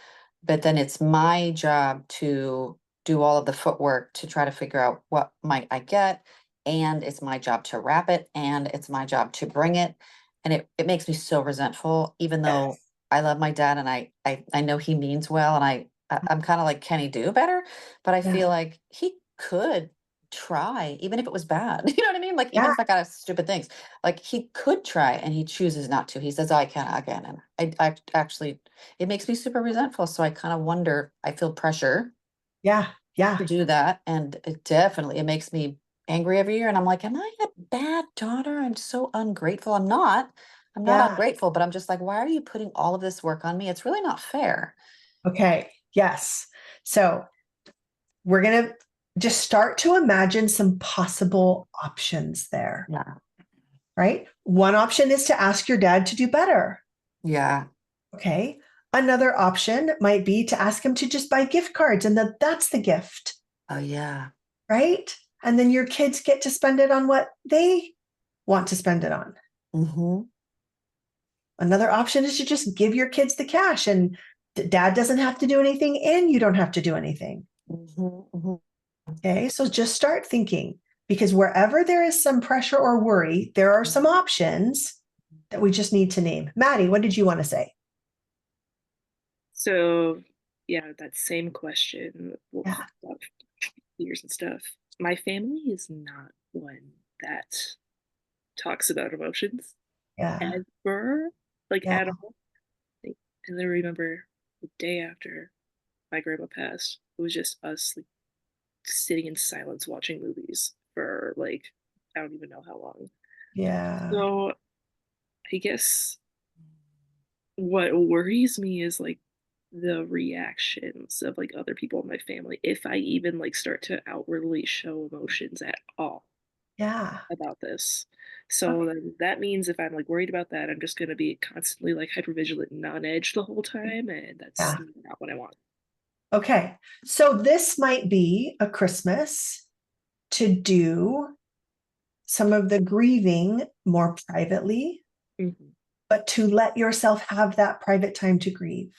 but then it's my job to do all of the footwork to try to figure out what might I get. And it's my job to wrap it, and it's my job to bring it. And it makes me so resentful, even though Yes. I love my dad and I know he means well, and I'm kind of like, can he do better? But I Yeah. feel like he could try, even if it was bad. You know what I mean? Like, even Yeah. if I got stupid things, like he could try and he chooses not to. He says, I can't again. And I actually, it makes me super resentful. So I kind of wonder, I feel pressure Yeah. Yeah. to do that. And it makes me angry every year. And I'm like, am I a bad daughter? I'm so ungrateful. I'm not Yeah. ungrateful, but I'm just like, why are you putting all of this work on me? It's really not fair. Okay. Yes. So we're going to just start to imagine some possible options there, Yeah. right? One option is to ask your dad to do better. Yeah. Okay. Another option might be to ask him to just buy gift cards, and that's the gift, Oh, yeah. right? And then your kids get to spend it on what they want to spend it on. Mm-hmm. Another option is to just give your kids the cash, and dad doesn't have to do anything and you don't have to do anything. Mm-hmm. Mm-hmm. Okay. So just start thinking, because wherever there is some pressure or worry, there are some options that we just need to name. Maddie, what did you want to say? So, yeah, that same question with Yeah. stuff, years and stuff. My family is not one that talks about emotions Yeah. ever, like Yeah. at all. And I remember the day after my grandma passed, it was just us like sitting in silence watching movies for like I don't even know how long. Yeah. So I guess what worries me is like the reactions of like other people in my family if I even like start to outwardly show emotions at all Yeah. about this. So then that means if I'm like worried about that, I'm just gonna be constantly like hypervigilant and on edge the whole time, and that's Yeah. not what I want. Okay. So this might be a Christmas to do some of the grieving more privately, Mhm. but to let yourself have that private time to grieve.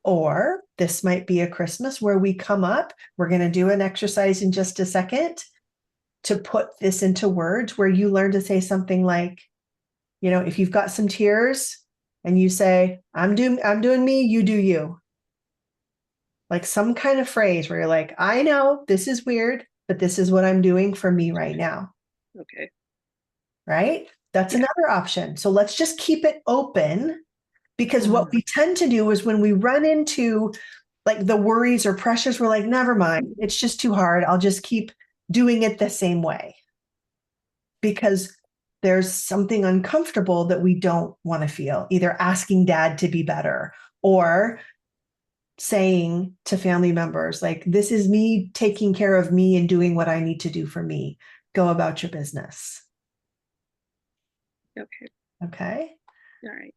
Or this might be a Christmas where we come up, we're going to do an exercise in just a second to put this into words, where you learn to say something like, if you've got some tears and you say, I'm doing me, you do you. Like some kind of phrase where you're like, I know this is weird, but this is what I'm doing for me right now. Okay. Right? That's another option. So let's just keep it open, because what we tend to do is when we run into like the worries or pressures, we're like, never mind, it's just too hard. I'll just keep doing it the same way, because there's something uncomfortable that we don't want to feel, either asking dad to be better or saying to family members, like, this is me taking care of me and doing what I need to do for me. Go about your business. Okay. Okay. All right.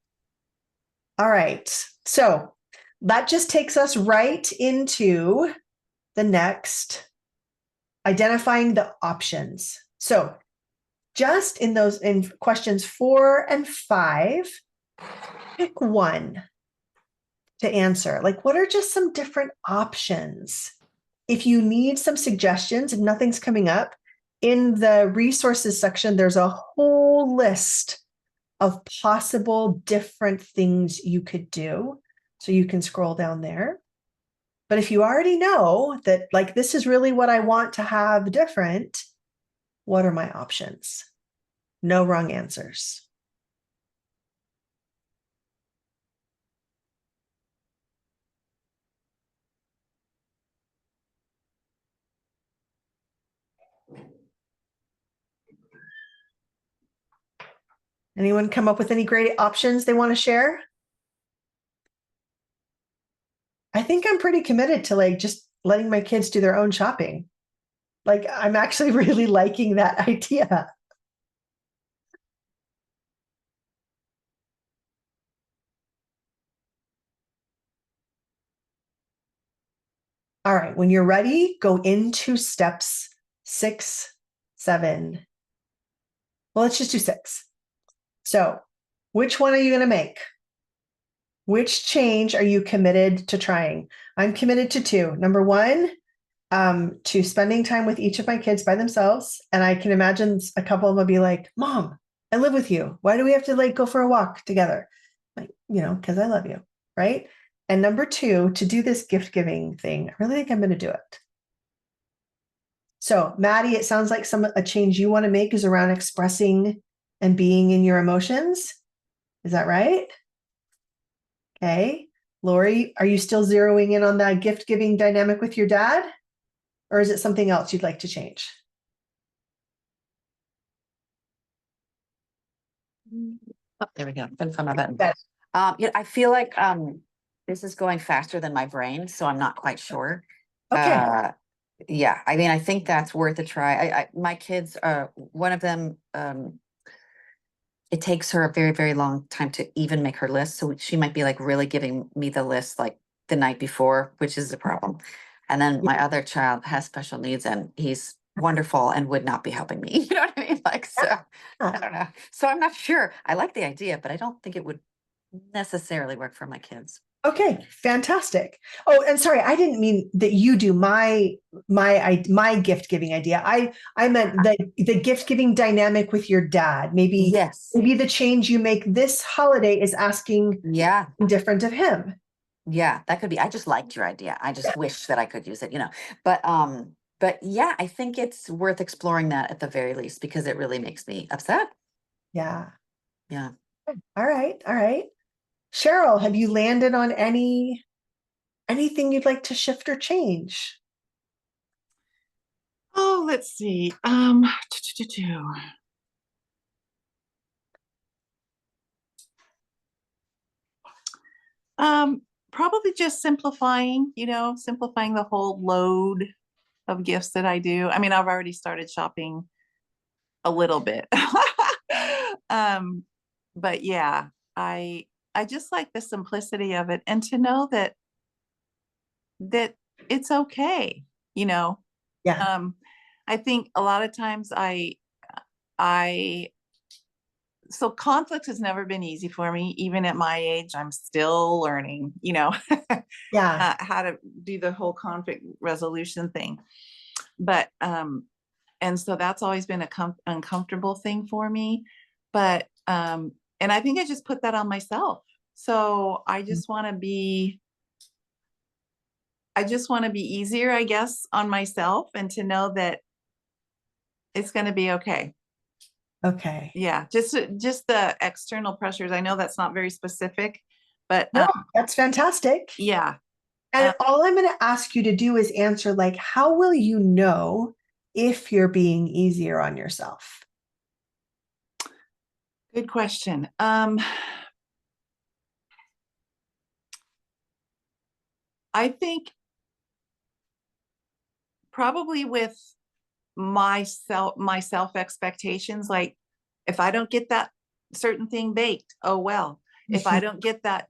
All right. So that just takes us right into the next, identifying the options. So just in questions 4 and 5, pick one to answer. Like, what are just some different options? If you need some suggestions, if nothing's coming up, in the resources section, there's a whole list of possible different things you could do. So you can scroll down there. But if you already know that, like, this is really what I want to have different, what are my options? No wrong answers. Anyone come up with any great options they want to share? I think I'm pretty committed to like just letting my kids do their own shopping. Like, I'm actually really liking that idea. All right, when you're ready, go into steps 6, 7. Well, let's just do 6. So, which one are you going to make? Which change are you committed to trying? I'm committed to 2. Number 1, to spending time with each of my kids by themselves. And I can imagine a couple of them will be like, Mom, I live with you. Why do we have to like go for a walk together? Like, because I love you. Right. And number 2, to do this gift giving thing. I really think I'm going to do it. So Maddie, it sounds like a change you want to make is around expressing and being in your emotions. Is that right? Okay. Lori, are you still zeroing in on that gift giving dynamic with your dad? Or is it something else you'd like to change? Oh, there we go. Couldn't find my button. Better. I feel like this is going faster than my brain, so I'm not quite sure. Okay. Yeah, I mean, I think that's worth a try. My kids are one of them. It takes her a very, very long time to even make her list, so she might be like really giving me the list like the night before, which is a problem. And then my other child has special needs, and he's wonderful and would not be helping me. You know what I mean? Like, so I don't know. So I'm not sure. I like the idea, but I don't think it would necessarily work for my kids. Okay, fantastic. Oh, and sorry, I didn't mean that you do my gift giving idea. I meant the gift giving dynamic with your dad. Maybe the change you make this holiday is asking different of him. Yeah, that could be. I just liked your idea. I just wish that I could use it, But yeah, I think it's worth exploring that at the very least, because it really makes me upset. Yeah. Yeah. All right. All right. Cheryl, have you landed on anything you'd like to shift or change? Oh, let's see. Probably just simplifying, simplifying the whole load of gifts that I do. I mean, I've already started shopping a little bit. But yeah, I just like the simplicity of it, and to know that it's okay, you know. Yeah. I think a lot of times so conflict has never been easy for me. Even at my age, I'm still learning, Yeah. how to do the whole conflict resolution thing. But and so that's always been a uncomfortable thing for me. But and I think I just put that on myself. So I just want to be I just want to be easier, I guess, on myself and to know that it's going to be okay. Okay. Yeah, just the external pressures. I know that's not very specific, but No, that's fantastic. yeah. And all I'm going to ask you to do is answer, like, how will you know if you're being easier on yourself? Good question. I think probably with my self expectations, like if I don't get that certain thing baked, oh well. If I don't get that,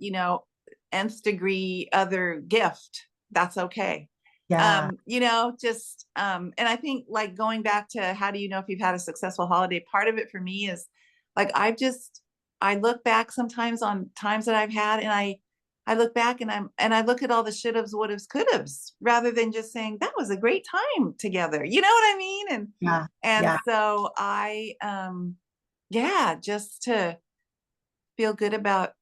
nth degree other gift, that's okay. Yeah. Just and I think, like, going back to how do you know if you've had a successful holiday, part of it for me is like I look back sometimes on times that I've had, and I look back and I look at all the should haves, would haves, could haves, rather than just saying that was a great time together. You know what I mean? And so I just to feel good about,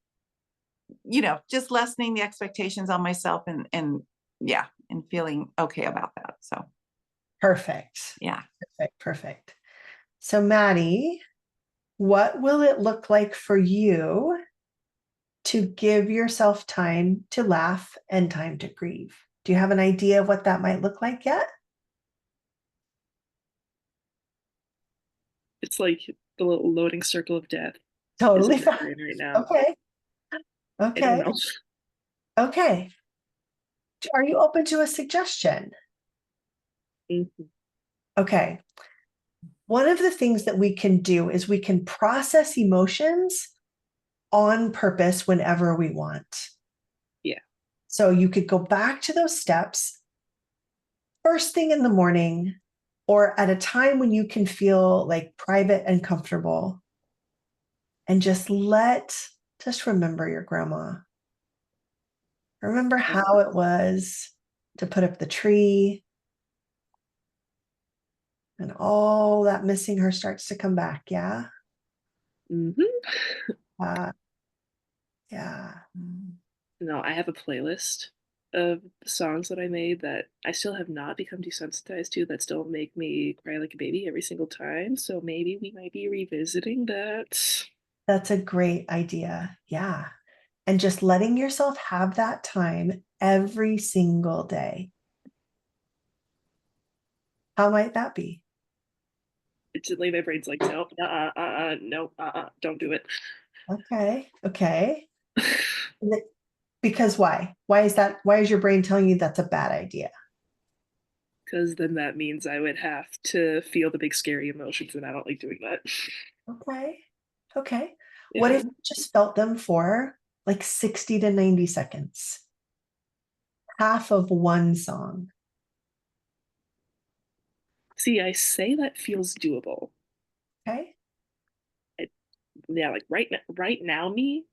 just lessening the expectations on myself and feeling okay about that. So Perfect. yeah. Perfect. So Maddie, what will it look like for you to give yourself time to laugh and time to grieve? Do you have an idea of what that might look like yet? It's like the little loading circle of death. Totally Is what fine. we're in right now. Okay. I don't Okay. know. Okay. Are you open to a suggestion? Mhm. Okay. One of the things that we can do is we can process emotions on purpose whenever we want. Yeah. So you could go back to those steps first thing in the morning, or at a time when you can feel like private and comfortable, and just remember your grandma. Remember how it was to put up the tree, and all that missing her starts to come back. Yeah. Mm-hmm. Yeah. No, I have a playlist of songs that I made that I still have not become desensitized to, that still make me cry like a baby every single time. So maybe we might be revisiting that. That's a great idea. Yeah. And just letting yourself have that time every single day. How might that be? Instantly, my brain's like, nope, no, don't do it. Okay. Okay. Because why? Why is that? Why is your brain telling you that's a bad idea? Because then that means I would have to feel the big scary emotions, and I don't like doing that. Okay. Okay. Yeah. What if you just felt them for like 60 to 90 seconds? Half of one song. See, I say that feels doable. Okay. Yeah, like right now, me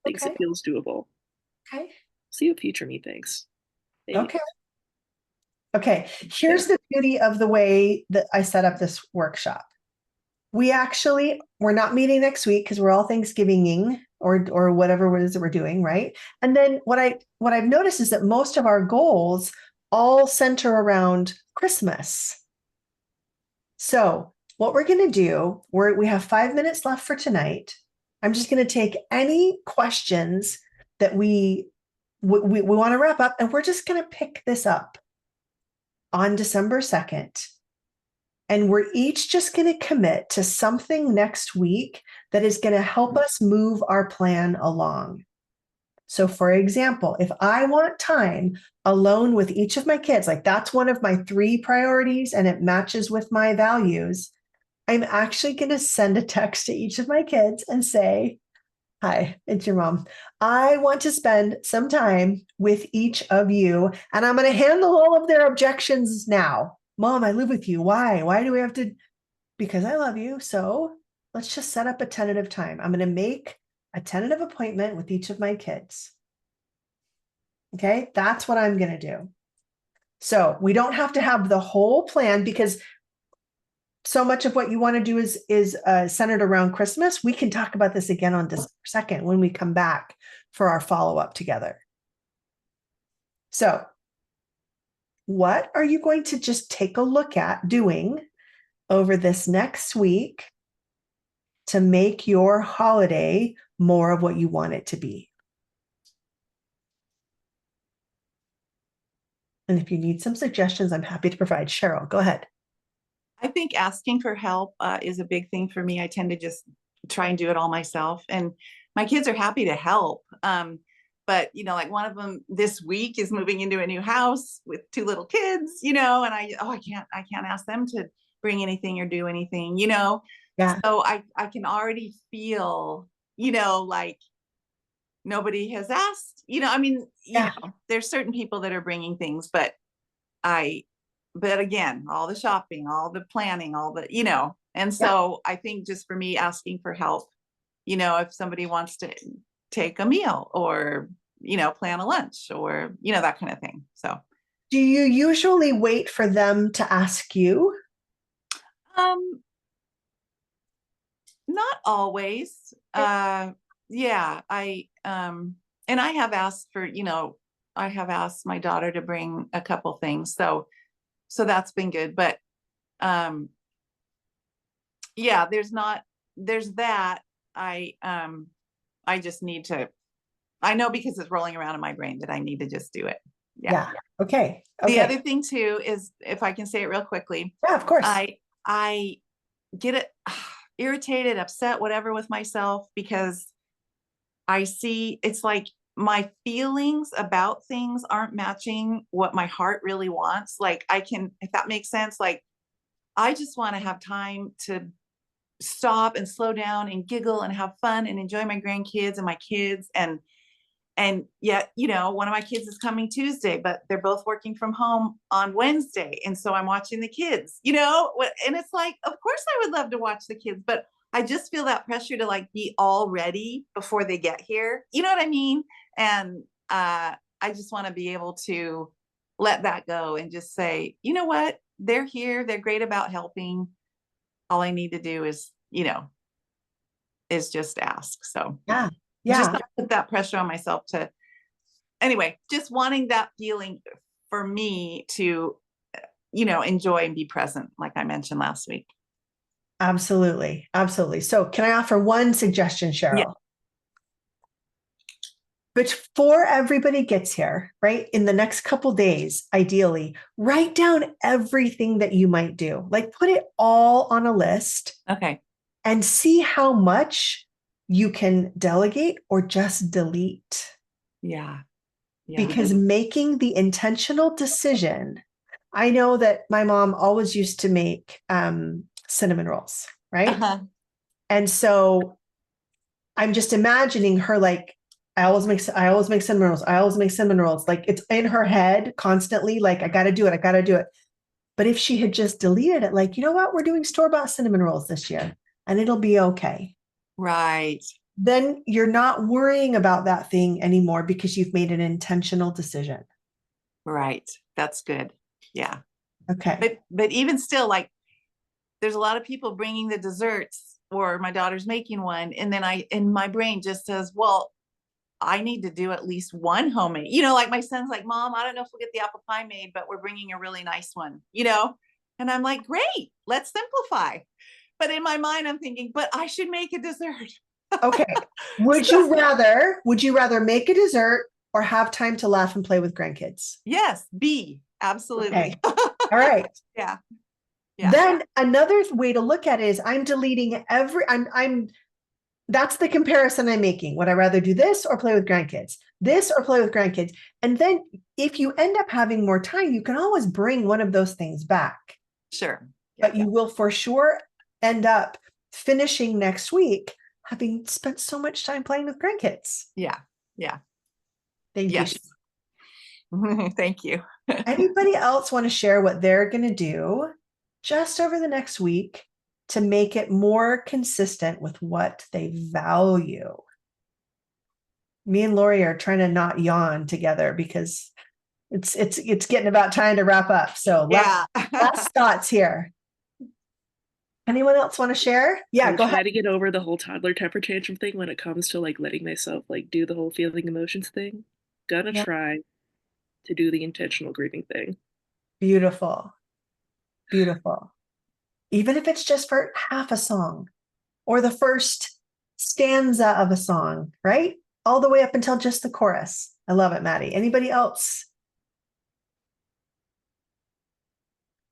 thinks Okay. it feels doable. Okay. See what future me thinks. Maybe. Okay. Okay. Here's the beauty of the way that I set up this workshop. We're not meeting next week because we're all Thanksgiving-ing or whatever it is that we're doing, right? And then what I've noticed is that most of our goals all center around Christmas. So what we're going to do, we have 5 minutes left for tonight. I'm just going to take any questions that we want to wrap up, and we're just going to pick this up on December 2nd. And we're each just going to commit to something next week that is going to help us move our plan along. So, for example, if I want time alone with each of my kids, like that's one of my 3 priorities and it matches with my values, I'm actually going to send a text to each of my kids and say, "Hi, it's your mom. I want to spend some time with each of you, and I'm going to handle all of their objections now. Mom, I live with you. Why? Why do we have to? Because I love you. So let's just set up a tentative time. I'm going to make a tentative appointment with each of my kids." Okay, that's what I'm going to do. So we don't have to have the whole plan, because so much of what you want to do is centered around Christmas. We can talk about this again on December 2nd when we come back for our follow-up together. So what are you going to just take a look at doing over this next week to make your holiday more of what you want it to be? And if you need some suggestions, I'm happy to provide. Cheryl, go ahead. I think asking for help is a big thing for me. I tend to just try and do it all myself, and my kids are happy to help. But like one of them this week is moving into a new house with 2 little kids, and I can't ask them to bring anything or do anything, Yeah. So I can already feel, like nobody has asked, there's certain people that are bringing things, but again, all the shopping, all the planning, all the, and so I think just for me asking for help, if somebody wants to take a meal or, plan a lunch or, that kind of thing. So do you usually wait for them to ask you? Not always. Yeah, and I have asked for, I have asked my daughter to bring a couple things. So that's been good. But yeah, there's that. I just need to, I know because it's rolling around in my brain that I need to just do it. Yeah. Okay. The other thing too is, if I can say it real quickly. Yeah, of course. I get it irritated, upset, whatever with myself, because I see it's like my feelings about things aren't matching what my heart really wants. Like if that makes sense, like I just want to have time to stop and slow down and giggle and have fun and enjoy my grandkids and my kids. And yet, one of my kids is coming Tuesday, but they're both working from home on Wednesday. And so I'm watching the kids, and it's like, of course I would love to watch the kids, but I just feel that pressure to like be all ready before they get here. You know what I mean? And I just want to be able to let that go and just say, you know what? They're here. They're great about helping. All I need to do is, is just ask. So yeah. Just not put that pressure on myself to, anyway, just wanting that feeling for me to, enjoy and be present, like I mentioned last week. Absolutely. Absolutely. So can I offer one suggestion, Cheryl? Yeah. Before everybody gets here, right, in the next couple days, ideally, write down everything that you might do. Like put it all on a list. Okay. And see how much you can delegate or just delete. Yeah. Because making the intentional decision, I know that my mom always used to make cinnamon rolls, right? Uh-huh. And so I'm just imagining her like, I always make cinnamon rolls. I always make cinnamon rolls. Like it's in her head constantly, like, I got to do it. But if she had just deleted it, like, you know what, we're doing store-bought cinnamon rolls this year and it'll be okay. Right. Then you're not worrying about that thing anymore because you've made an intentional decision. Right. That's good. Yeah. Okay. But even still, like, there's a lot of people bringing the desserts, or my daughter's making one. And then in my brain just says, well, I need to do at least one homemade, like my son's like, Mom, I don't know if we'll get the apple pie made, but we're bringing a really nice one, and I'm like, great, let's simplify. But in my mind, I'm thinking, but I should make a dessert. Okay. Would you rather make a dessert or have time to laugh and play with grandkids? Yes. B. Absolutely. Okay. All right. Yeah. Then another way to look at it is I'm deleting that's the comparison I'm making. Would I rather do this or play with grandkids? This or play with grandkids? And then if you end up having more time, you can always bring one of those things back. Sure. But you will for sure end up finishing next week having spent so much time playing with grandkids. Yeah. Yeah. Thank you. Thank you. Anybody else want to share what they're going to do just over the next week to make it more consistent with what they value? Me and Lori are trying to not yawn together because it's getting about time to wrap up. So last thoughts here. Anyone else want to share? Yeah, go ahead. Try to get over the whole toddler temper tantrum thing when it comes to like letting myself like do the whole feeling emotions thing. Gonna try to do the intentional grieving thing. Beautiful. Beautiful. Even if it's just for half a song or the first stanza of a song, right? All the way up until just the chorus. I love it, Maddie. Anybody else?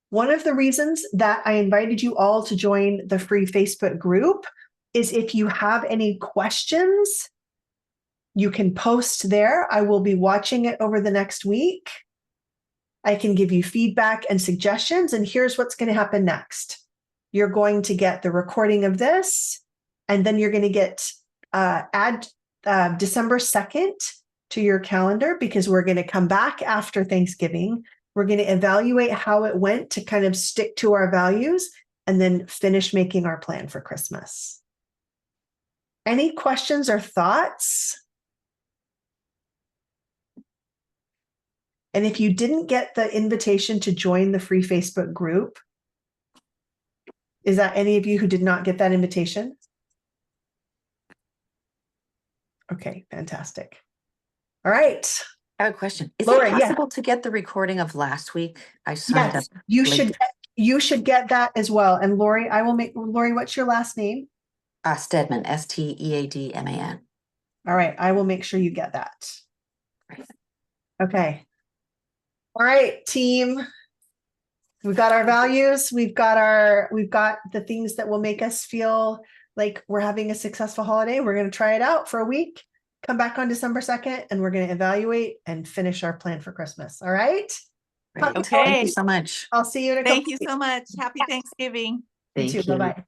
One of the reasons that I invited you all to join the free Facebook group is if you have any questions, you can post there. I will be watching it over the next week. I can give you feedback and suggestions. And here's what's going to happen next. You're going to get the recording of this, and then you're going to get add December 2nd to your calendar, because we're going to come back after Thanksgiving. We're going to evaluate how it went to kind of stick to our values and then finish making our plan for Christmas. Any questions or thoughts? And if you didn't get the invitation to join the free Facebook group, is that any of you who did not get that invitation? Okay, fantastic. All right. I have a question. Is Laura, it possible to get the recording of last week? I signed Yes, up. you late. should get that as well. And Lori, Lori, what's your last name? Stedman, Steadman. All right, I will make sure you get that. Right. Okay. All right, team. We've got our values. We've got the things that will make us feel like we're having a successful holiday. We're going to try it out for a week, come back on December 2nd, and we're going to evaluate and finish our plan for Christmas. All right. Right. Okay. Thank you so much. I'll see you in a couple Thank you so much. Happy Thanksgiving. You too. Bye-bye.